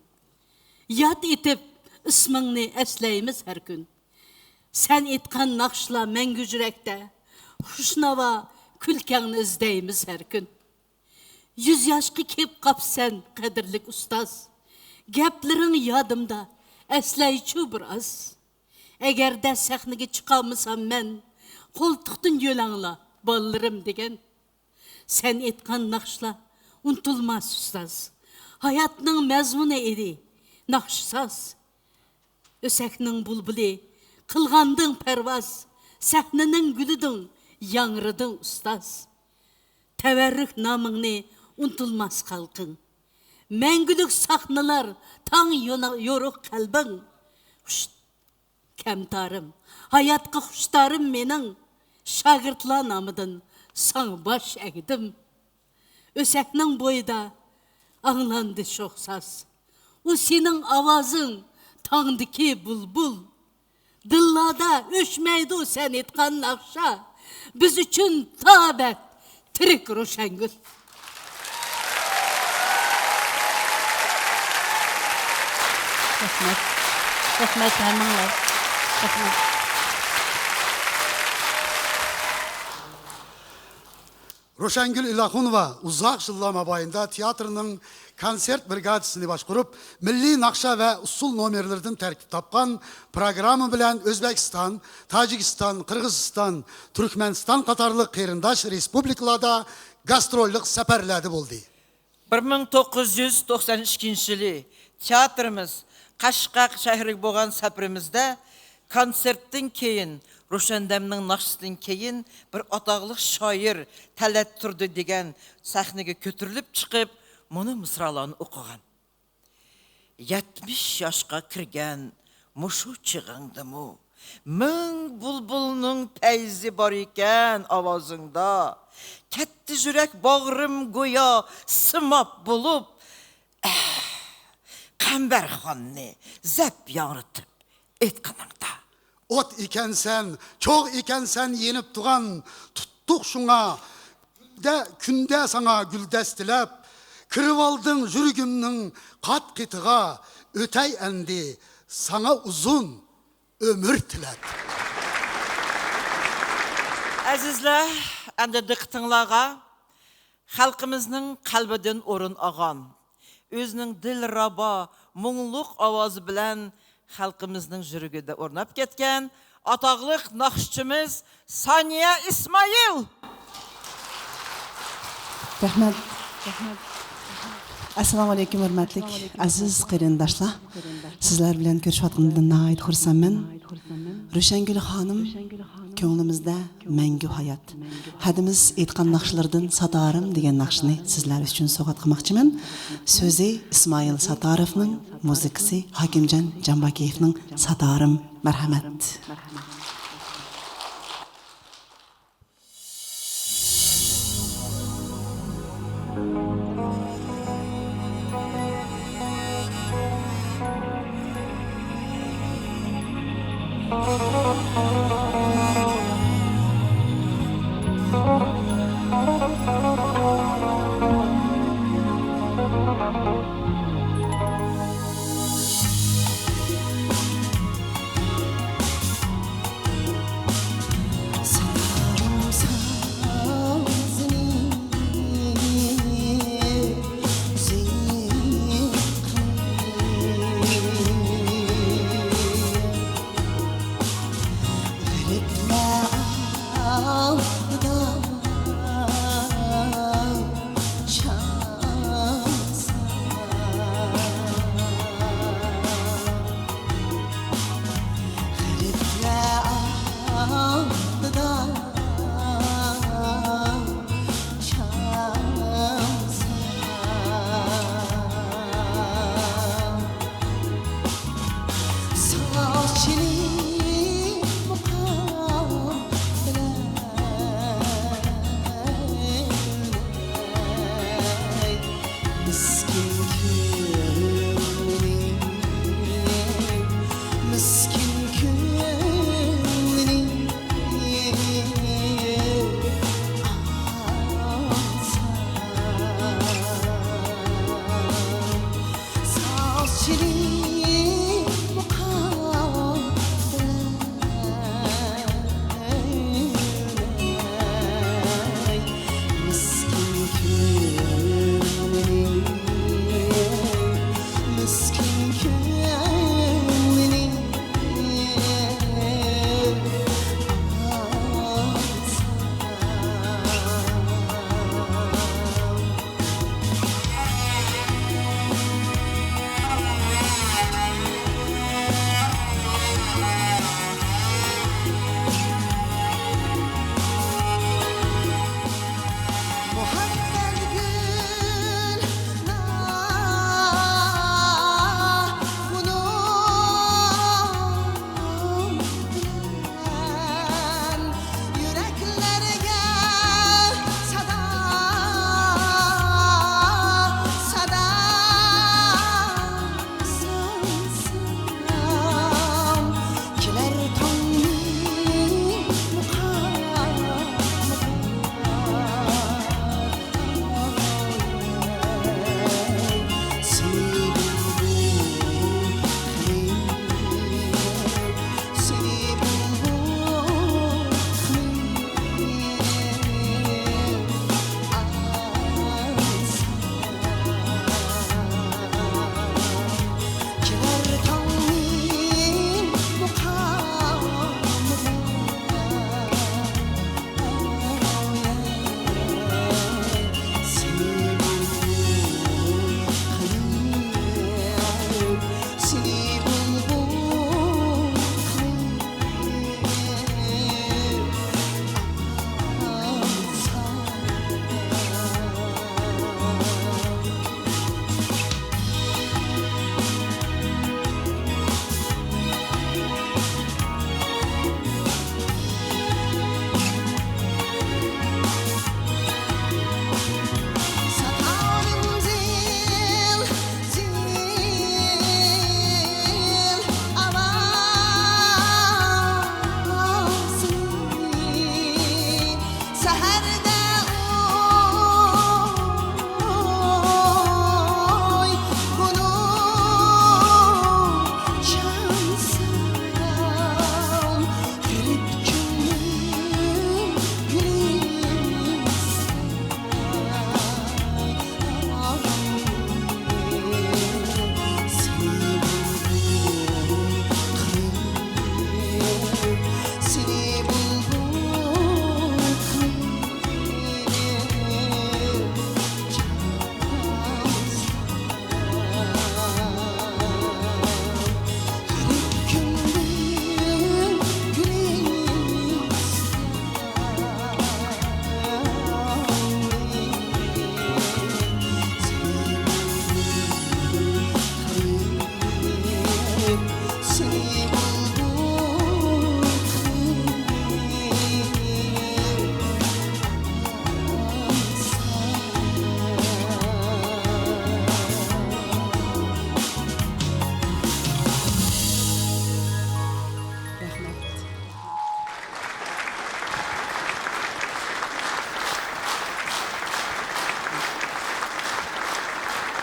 Yad etip ismini eslayimiz her gün. Sen etkan nakşla mengü yürekte, huşnava külkenini izdeyimiz her gün. 100 yaşkı kep kapsen kadirlik ustaz. Geplerin yadımda eslayıcı biraz. Eğer de sahnege çıkamısam men, koltuktun yölanla ballarım degen. Sen etkan nakşla unutulmaz ustaz. Hayatının mezmunu edi, nakşsaz. Öseknin bulbuli, kılgandın pervaz, sahnenin gülüdün, yanrıdın ustaz. Teverrük namını unutulmaz kalkın. Mengülük sahneler, tan yoruk kalbin. Huşt, kemtarım, hayatka huştarım menin, şagirtla namıdın, san baş eğdim. Öseknin boyda ağlandı şoksaz. O senin avazın tağındaki bulbul. Dillada öşmeydi sen etkan nakşa. Biz üçün tabet, tirik Roşengül. Rahmet. Rahmet hamınlar. Rahmet. Roşengül İlahunova uzak yıllar mabayında tiyatrının konsert brigadasını başkurup milli nakşa ve usul nomerlerden terkip tapkan programı bilen Özbekistan, Tacikistan, Kırgızistan, Türkmenistan katarlık kıyırındaş respublikalarda gastrollik seferlerde buldu. 1992 yılı tiyatrımız Qashqaq şehri boğan seferimizde konsertten keyin Roşendem'nin nakşıdan keyin bir ataqlıq şair Talat Turdi degen sahnege kötürülüp çıkıp bunu mısralarını okugan. 70 yaşqa kirgen muşu çığındımu, ming bulbulның peyzi bar eken avazında, ketdi jürek bağrım goya sımap bulup, Qambarxonni zep yanıtıp etkanında. Ot ikensen, çok ikensen yenip tuğan, tuttuk şuna, künde sana güldestilep, kırıp aldın jürgümnün kat kıtığa, ötey endi, sana uzun ömür tilep. Azizler, endi diqqətinizə xalqımızın qalbidən orun ağan, özünün dilraba, muңluq avazı bilan xalqımızın jürgüdə ornap ketken ataqlıq naxşçımız Saniya İsmail. Rahmat. Assalomu alaykum hurmatli aziz qarindoshlar. Sizlar bilan ko'rishayotganimdan nihoyat xursandman. Ro'shangul xonim ko'nglimizda mangu hayot. Hadimiz aytgan naqshlardan Satarim degan naqshni sizlar uchun so'g'at qilmoqchiman. So'zi Ismoil Satarovning, muzikasi Hakimjon Jambakiyevning Satarim. Marhamat.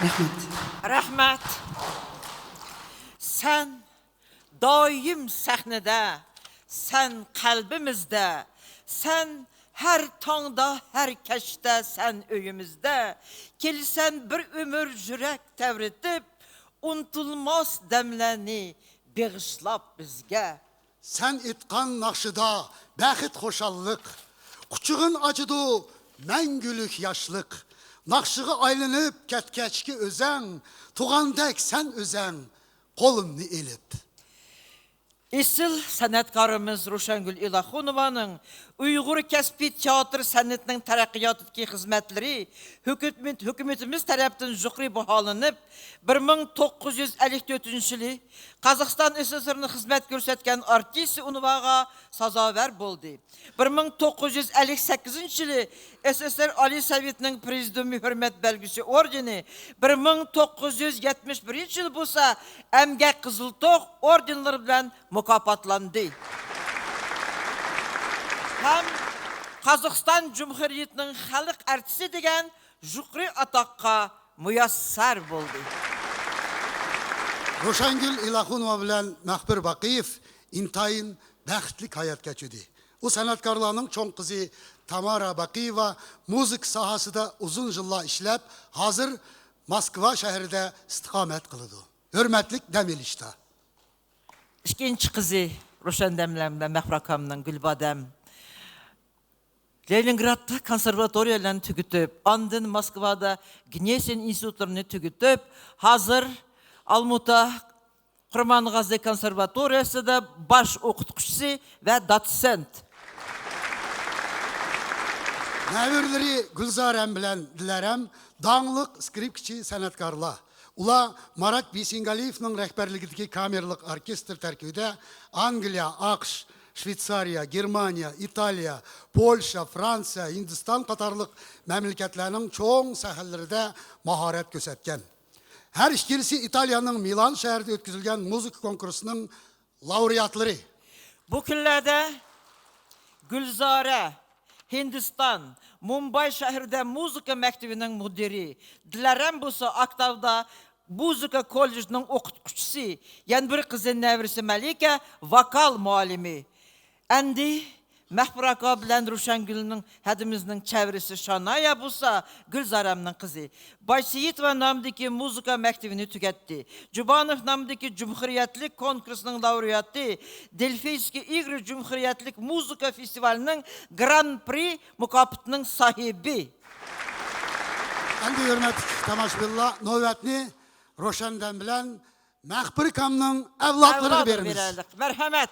Рахмет. Рахмат. Sen doim sahnede, sen kalbimizde, sen her tongda, her keşte, sen öyümüzde. Kelsen bir ömür jürek tevritip, unutulmaz demleni bağışlap bizge. Sen etkan nakşıda bəxit hoşallık, kuçuğun acıdı məngülük yaşlık. Nakşığı aylanıp ketkeçki özen, tuğandek sen özen, kolumni elip. Esil sanatkarımız Ruşengül İlahunova'nın Uygur Kespi Teatr sanatının taraqqiyatındaki hizmetleri hükümetimiz tarafından yuqori baholanıp 1954 yılı Kazakistan SSR'nin hizmet gösterken artist unvaga sazaver boldu. 1958 yılı SSR Ali Sovetinin Prezidiumi hürmet belgisi ordeni, 1971 yılı bolsa Emgek Kızıl Toq ordenleri bilen mukapatlandı. Hem Kazakistan Cumhuriyeti'nin halk artisti degen yuqori ataqqa muyassar boldu. Roşengül İlahunova bilen Mahbir Baqiyev intayın bəxtlik hayat keçirdi. O sanatkarlarının çoğun kızı Tamara Baqiyeva müzik sahasında uzun yıllar işlep hazır Moskva şehirde istikamet kılıdı. Hürmetlik Demiriş'te. İkinci kızı Roşendemlem'den Mehrakam'dan Gülbadem. Leningrad'da konservatoriyalarını tükütüp, andın Moskva'da Gnesin institutlarını tükütüp, hazır Almuta Kurman Gazi Konservatoriyası da baş okutkucusu ve dotsent. Nevirleri Gülzarem bilen Dilerem, dağlık skripkçi sanatkarlar. Ula Marat Bisingaliyev'nin rehberliğindeki kamerlik orkestr terkibinde Angliya, AQSh, Şveysariya, Germaniya, İtalya, Polşa, Fransa, Hindistan katarlık memleketlerinin çoğun sahalarında maharet gösterken. Her ikilisi İtalya'nın Milan şehirde ötküzülgen müzik konkursunun laureatları. Bu günlerde Gülzare, Hindistan, Mumbai şehirde müzik mektebinin müdiri, Dilerem Busa Aktav'da müzik kolejinin okutkucusu, yani bir kızın nevrisi Melike, vokal muallimi. Endi Mehbraka bilen Ruşengül'ün hedimizin çevresi Şanaya Busa, Gülzarem'nin kızı. Baysiyitva namdaki müzika mektebini tüketti. Cubanov namdaki Cumhuriyetlik konkursunun laureatı, Delfiyski İgri Cumhuriyetlik Müzika Festivali'nin Grand Prix mukabıtının sahibi. Endi hürmet tamaşbilla nöbetni Roşendem bilen Mahbir Kam'nın evlatları verimiz. Merhamet.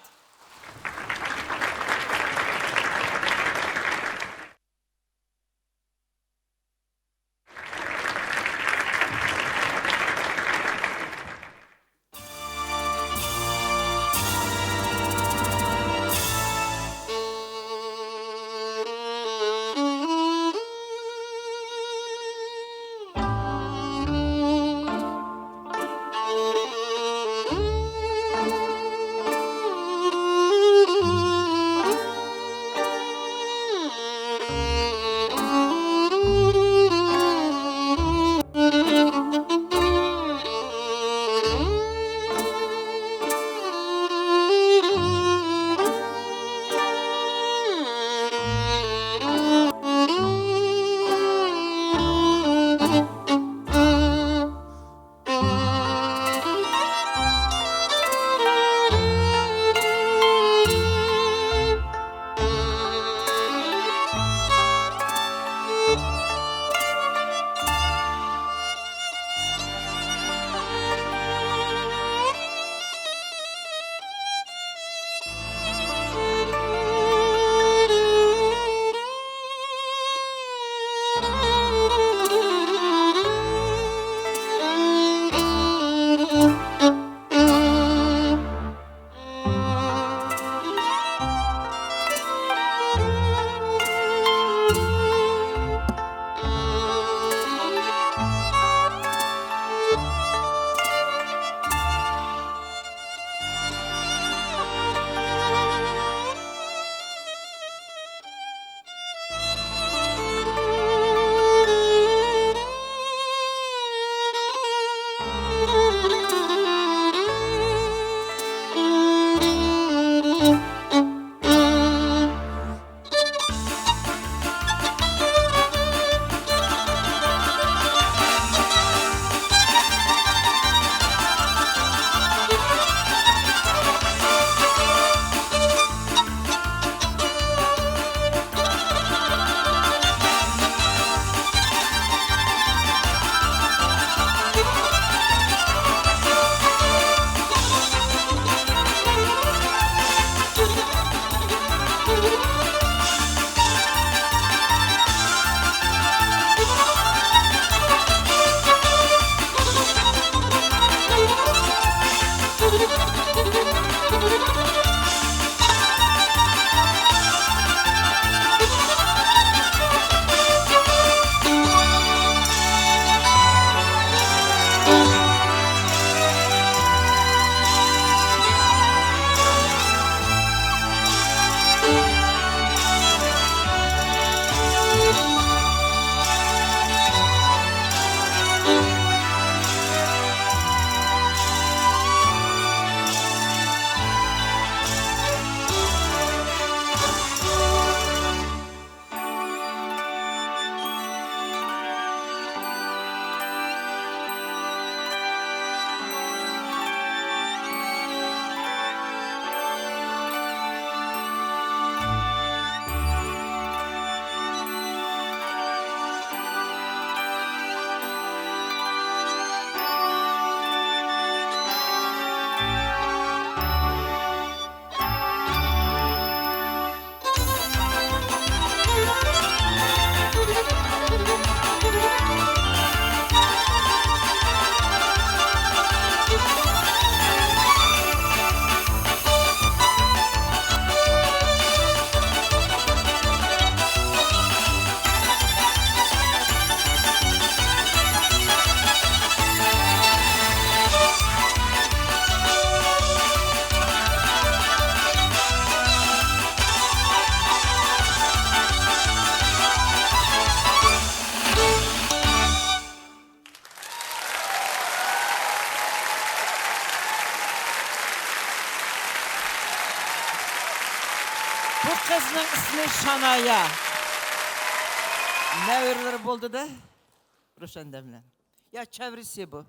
Bu kızның ismi Şanaya. Nevreleri boldu da Ruşendemle. Ya çevresi bu.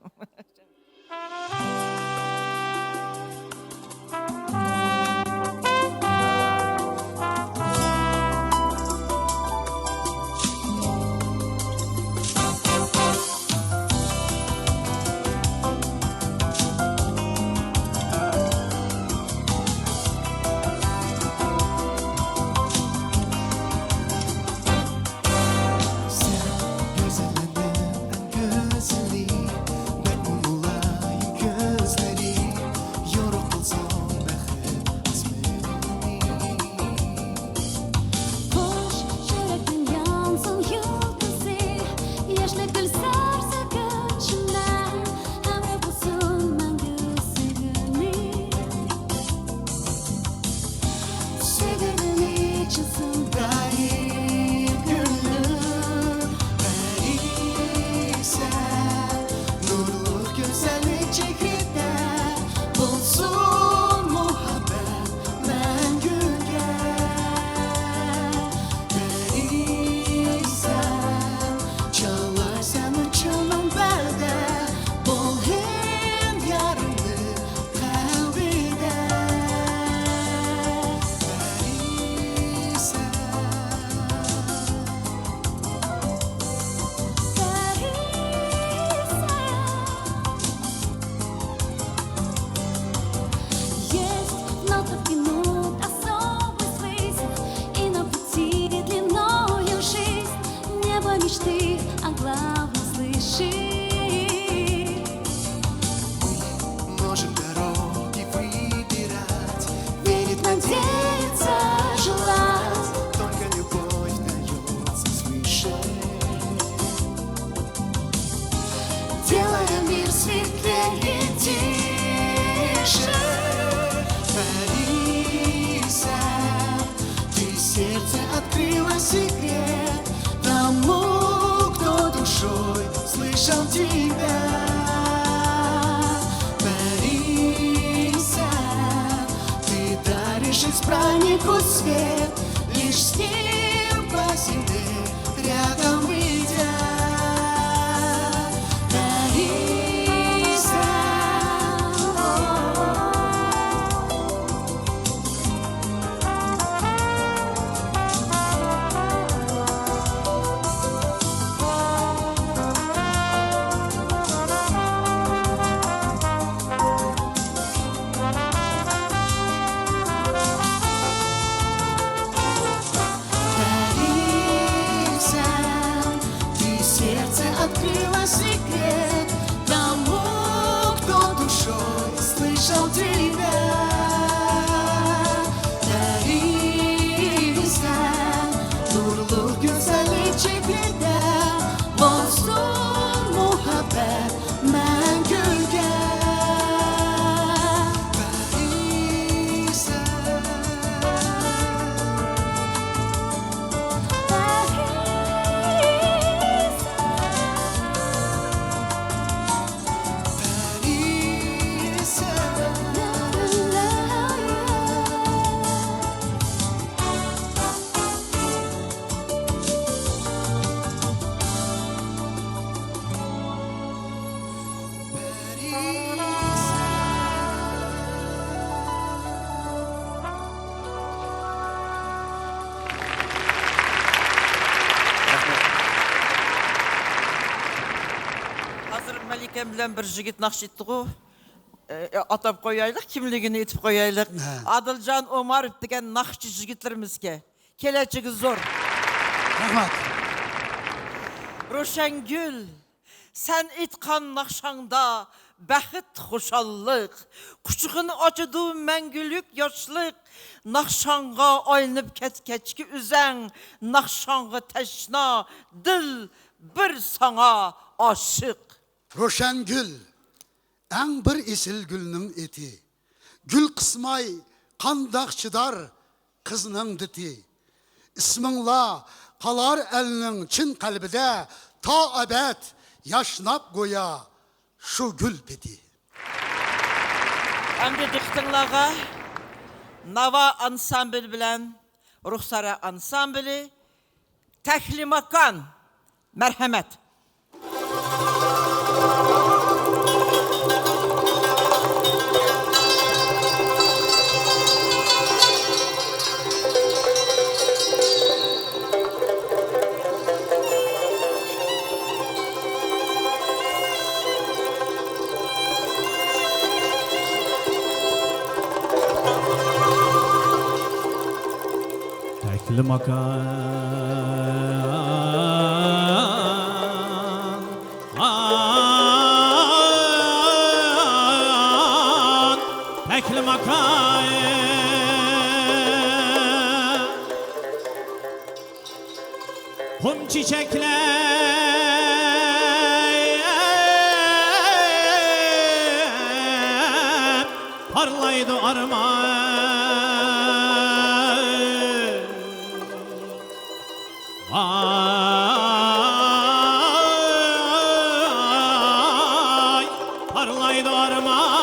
Bilen bir jigit nakşitti o. Atap koyaylık, kimligini itip koyaylık. Adılcan Omarov degen nakşi jigitlerimizge. Keleceği zor. Rahmat. Roşengül, sen itkan nakşanda bəxit xoşallık. Küçüğün acıdığı məngülük yaşlık. Nakşanga oynayıp keçki üzen. Nakşanga teşna, dil bir sana aşık. Roşengül, en bir isil gülnün eti. Gül kısmay, kandak çıdar, kızının diti. İsminla kalar elinin çin kalbide, ta ebed yaşnap goya şu gül peti. Hem de diktinlağa, Nava ansambl bilen Ruhsara ansambli Tehlimakan. Merhamet. Teklimakan Hum çiçekler parlaydı armağan Ay parlaydı armağan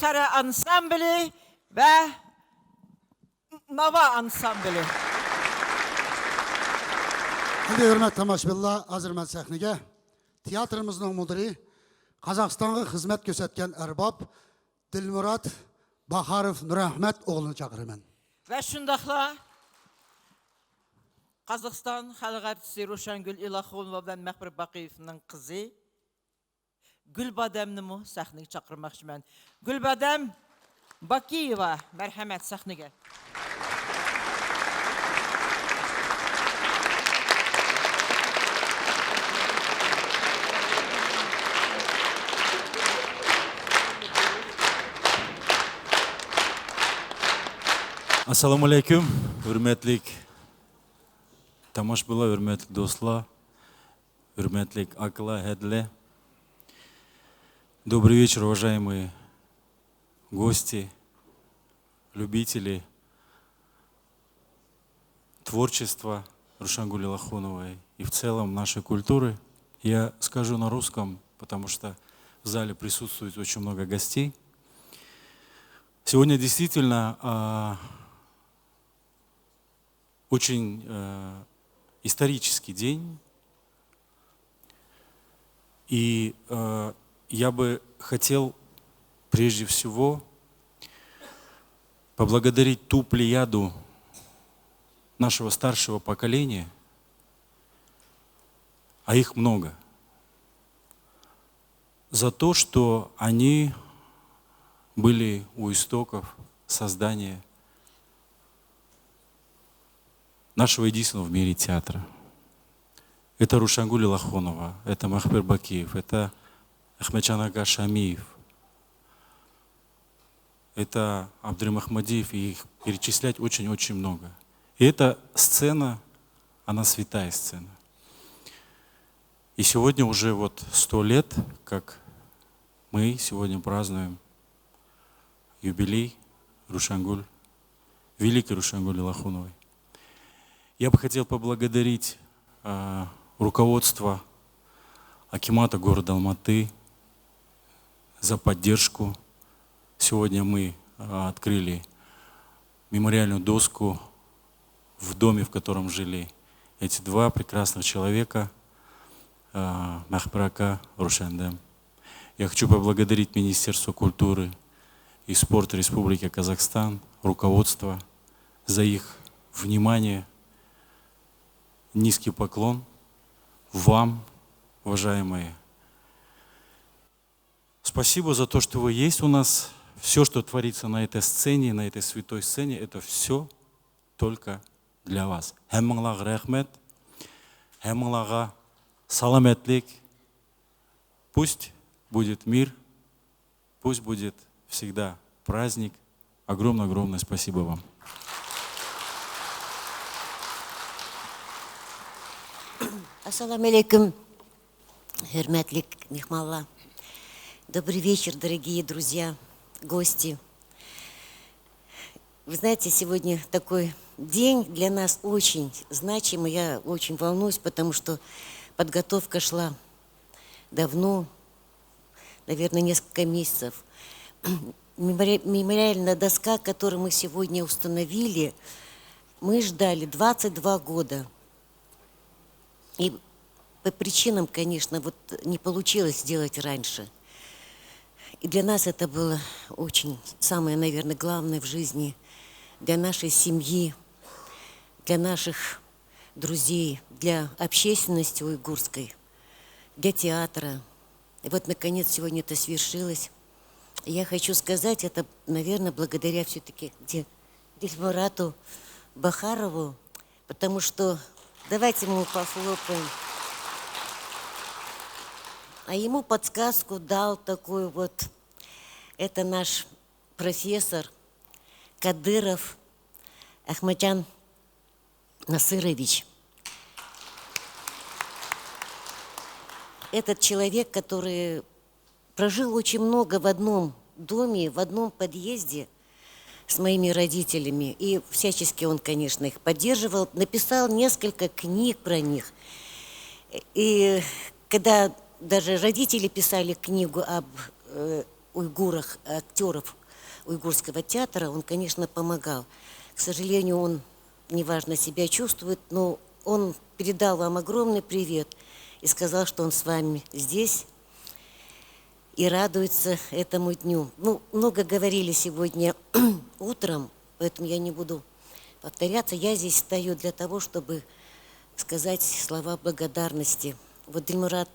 Kevsere Ansambli ve Nava Ansambli. Şimdi hürmet tamaşbilla hazır mən səhnəyə. Teatrımızın müdiri, Qazaxstan'a xizmət göstərən ərbab Dilmurad Baxarov Nurahmet oğlunu çağırırım. Ve şundakla Kazakistan Xalq artisti Ruşengül İlaxonova ve Məxbir Baqiyev'nin kızı Gülbadem'ni mu sahneye çağırmakçı ben. Gülbadem Bakiyeva, merhamet sahneye. Ассаламу алейкум, hürmetlik тамашбила, hürmetlik dostlar, hürmetlik akla, hedle. Добрый вечер, уважаемые гости, любители творчества Рушангуль Илахоновой и в целом нашей культуры. Я скажу на русском, потому что в зале присутствует очень много гостей. Сегодня действительно очень исторический день. И я бы хотел прежде всего поблагодарить ту плеяду нашего старшего поколения, а их много, за то, что они были у истоков создания нашего единственного в мире театра. Это Рушангуль Илахонова, это Мэхбир Бакиев, это Ахмеджан ага Шамиев, это Абдрим Ахмадиев, и их перечислять очень-очень много. И эта сцена, она святая сцена. И сегодня уже вот 100 лет, как мы сегодня празднуем юбилей Рушангуль, великой Рушангуль Илахоновой. Я бы хотел поблагодарить руководство акимата города Алматы за поддержку. Сегодня мы открыли мемориальную доску в доме, в котором жили эти два прекрасных человека, Мэхбир ага, Рушендем. Я хочу поблагодарить Министерство культуры и спорта Республики Казахстан, руководство за их внимание. Низкий поклон вам, уважаемые. Спасибо за то, что вы есть у нас. Все, что творится на этой сцене, на этой святой сцене, это все только для вас. Хэмманлага рахмет, хэмманлага саламэтлик. Пусть будет мир, пусть будет всегда праздник. Огромное-огромное спасибо вам. Ассаламу алейкум, хурматлик мехмалла. Добрый вечер, дорогие друзья, гости. Вы знаете, сегодня такой день для нас очень значимый. Я очень волнуюсь, потому что подготовка шла давно, наверное, несколько месяцев. Мемориальная доска, которую мы сегодня установили, мы ждали 22 года. И по причинам, конечно, вот не получилось сделать раньше. И для нас это было очень самое, наверное, главное в жизни, для нашей семьи, для наших друзей, для общественности уйгурской, для театра. И вот, наконец, сегодня это свершилось. И я хочу сказать, это, наверное, благодаря все-таки Дильмурату Бахарову, потому что давайте ему похлопаем. А ему подсказку дал такой вот, это наш профессор Кадыров Ахмаджан Насырович. Этот человек, который прожил очень много в одном доме, в одном подъезде с моими родителями. И всячески он, конечно, их поддерживал. Написал несколько книг про них. И когда даже родители писали книгу об уйгурах, актеров уйгурского театра, он, конечно, помогал. К сожалению, он неважно себя чувствует, но он передал вам огромный привет и сказал, что он с вами здесь и радуется этому дню. Ну, много говорили сегодня утром, поэтому я не буду повторяться. Я здесь стою для того, чтобы сказать слова благодарности. Вот Дильмурат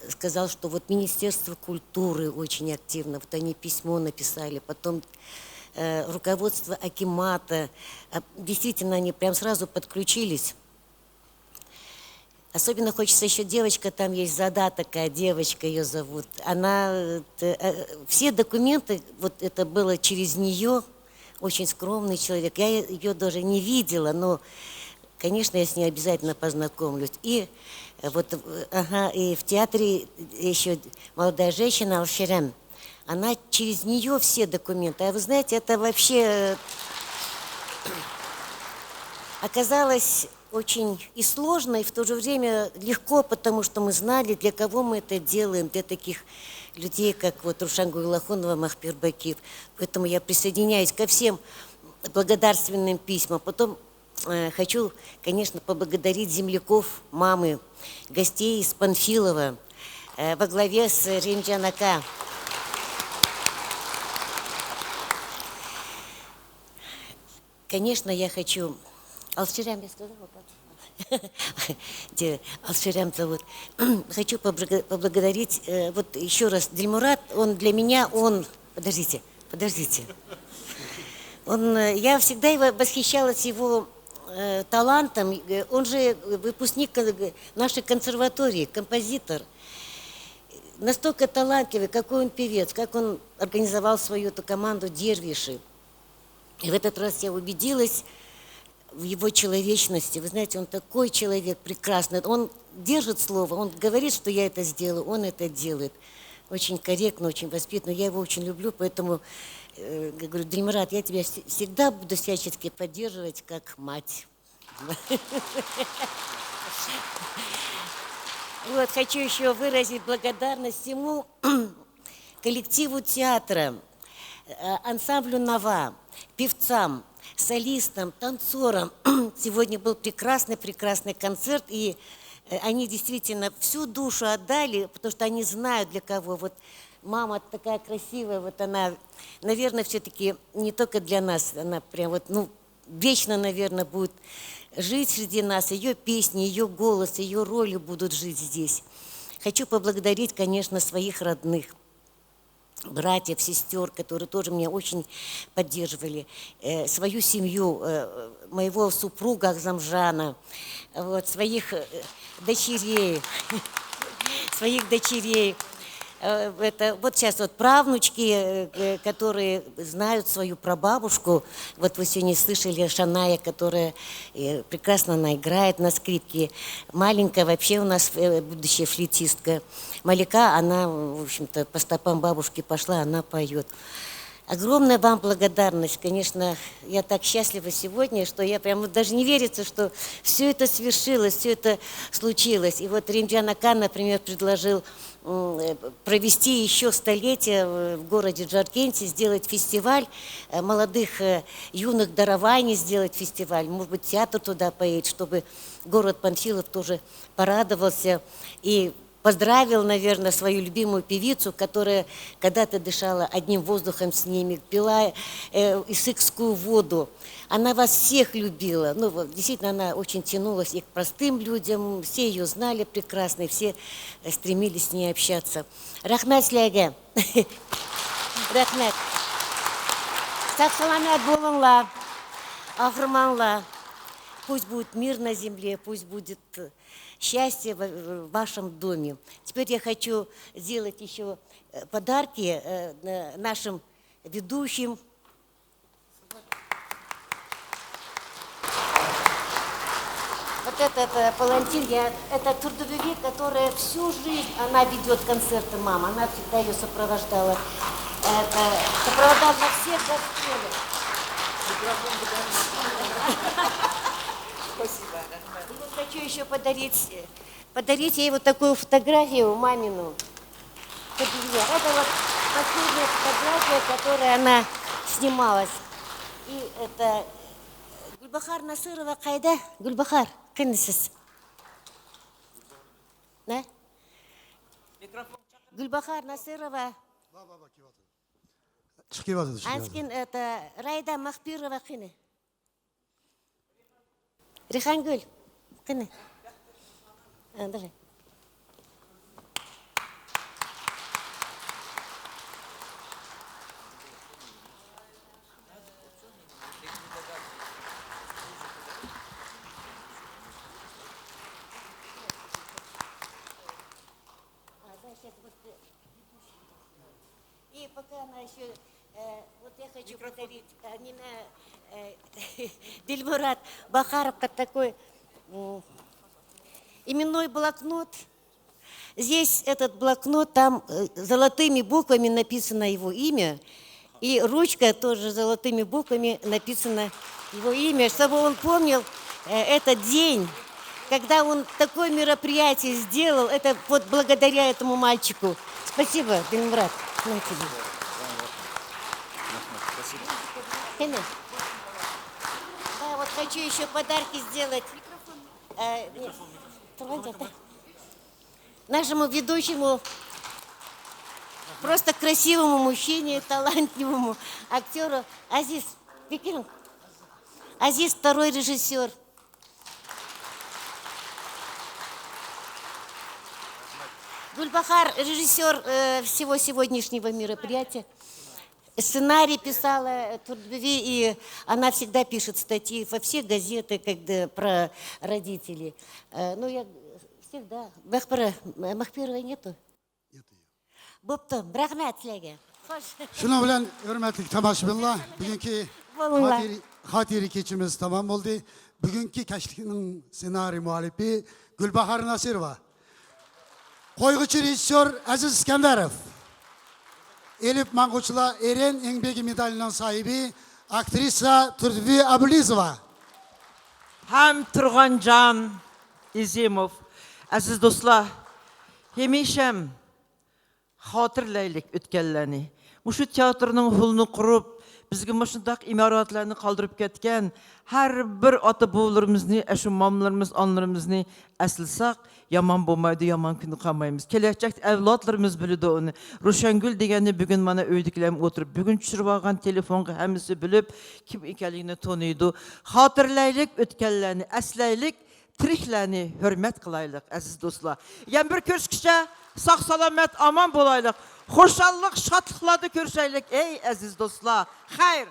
сказал, что вот Министерство культуры очень активно, вот они письмо написали, потом руководство Акимата, действительно, они прям сразу подключились. Особенно хочется еще девочка, там есть Зада такая девочка, ее зовут. Она, все документы, вот это было через нее, очень скромный человек. Я ее даже не видела, но, конечно, я с ней обязательно познакомлюсь. И вот, и в театре еще молодая женщина Алшерем. Она через нее все документы. А вы знаете, это вообще оказалось очень и сложно, и в то же время легко, потому что мы знали, для кого мы это делаем, для таких людей, как вот Рушан Гуйлахунова, Махпир Бакиев. Поэтому я присоединяюсь ко всем благодарственным письмам. Потом хочу, конечно, поблагодарить земляков, мамы, гостей из Панфилова во главе с Римджанака. Конечно, я хочу... Алширям, я сказала, как? Алширям зовут. Хочу поблагодарить, вот еще раз, Дильмурат, он для меня, он... Подождите. Я всегда восхищалась его талантом. Он же выпускник нашей консерватории, композитор. Настолько талантливый, какой он певец, как он организовал свою эту команду «Дервиши». И в этот раз я убедилась в его человечности. Вы знаете, он такой человек прекрасный. Он держит слово, он говорит, что я это сделаю, он это делает. Очень корректно, очень воспитанно. Я его очень люблю, поэтому говорю, Дильмурат, я тебя всегда буду всячески поддерживать как мать. Вот, хочу еще выразить благодарность всему коллективу театра, ансамблю «Нова», певцам, солистам, танцорам. Сегодня был прекрасный концерт, и они действительно всю душу отдали, потому что они знают, для кого. Вот мама такая красивая, вот она, наверное, все-таки не только для нас, она прям вот, вечно, наверное, будет жить среди нас. Ее песни, ее голос, ее роли будут жить здесь. Хочу поблагодарить, конечно, своих родных, братьев, сестер, которые тоже меня очень поддерживали, свою семью, моего супруга Ахзамжана, вот, своих дочерей, вот сейчас вот правнучки, которые знают свою прабабушку. Вот вы сегодня слышали Шаная, которая прекрасно она играет на скрипке. Маленькая вообще у нас будущая флейтистка. Малика, она, в общем-то, по стопам бабушки пошла, она поет. Огромная вам благодарность. Конечно, я так счастлива сегодня, что я прямо даже не верится, что все это свершилось, все это случилось. И вот Римджан Акан, например, предложил провести еще столетие в городе Джаркенте, сделать фестиваль молодых, юных дарований, сделать фестиваль. Может быть, театр туда поедет, чтобы город Панфилов тоже порадовался и поздравил, наверное, свою любимую певицу, которая когда-то дышала одним воздухом с ними, пила исыкскую воду. Она вас всех любила. Действительно, она очень тянулась и к простым людям. Все ее знали прекрасно, и все стремились с ней общаться. Рахмат сілерге. Рахмат. Сақ саламат болыңлар. Ахырмаңлар. Пусть будет мир на земле, пусть будет счастье в вашем доме. Теперь я хочу сделать еще подарки нашим ведущим. Вот это палантин, это трудовик, которая всю жизнь, она ведет концерты мама, она всегда ее сопровождала. Сопровождала на всех гастролях. Спасибо. И вот хочу еще подарить ей вот такую фотографию мамину. Это вот последняя фотография, которая она снималась. И это Гульбахар Насырова қайда? Гульбахар, кімсіз? Да? Гульбахар Насырова. Анскин это Райда Махпирова қины. Рихангүл қины. Давай. И пока она еще, вот я хочу подарить Дильмурат Бахаровка такой именной блокнот. Здесь этот блокнот, там золотыми буквами написано его имя, и ручка тоже золотыми буквами написано его имя, чтобы он помнил этот день, когда он такое мероприятие сделал, это вот благодаря этому мальчику. Спасибо, Дильмурат. На тебе. Да, вот хочу еще подарки сделать нашему ведущему, просто красивому мужчине, талантливому актеру Азиз. Азиз второй режиссер. Гульбахар режиссер всего сегодняшнего мероприятия. Сценарий писала Турдбеви, и она всегда пишет статьи во все газеты, когда про родителей. Ну, я всегда... Махпировой нету? Бопты, рахмат сілерге. Şuna bilen hürmetli tomoshabinlar, bugünkü xotira kechimiz tamom bo'ldi. Bugünkü kashlikning ssenariy muallifi Gulbahor Nasirova. Qo'yg'uchi rejissyor Aziz Iskandarov. Elif Manguchla Eren Engbegi medalining sahibi aktrisa Turdibi Abulizova. Ham Turg'anjon Izimov. Aziz do'stlar, hamisha xotirlaylik o'tganlarni. Mushu teatrning hulni qurib, bizga mushundaq imoratlarni qoldirib ketgan har bir ota-bobolarimizni, shu momlarimiz, onlarimizni aslsak, yomon bo'lmaydi, yomon kun qolmaymiz. Kelajak avlodlarimiz biladi uni. Ro'shangul degani bugun mana uydagilar o'tirib, bugun tushirib olgan telefonga hammasi bilib, kim ekanligini taniydi. Xotirlaylik o'tganlarni, aslaylik, tiriklarni hurmat qilaylik, aziz do'stlar. Yana bir ko'rishgacha sog' salomat, omon bo'laylik. Xo'shallik, shodliklarda ko'rishaylik, ey aziz do'stlar. Xayr.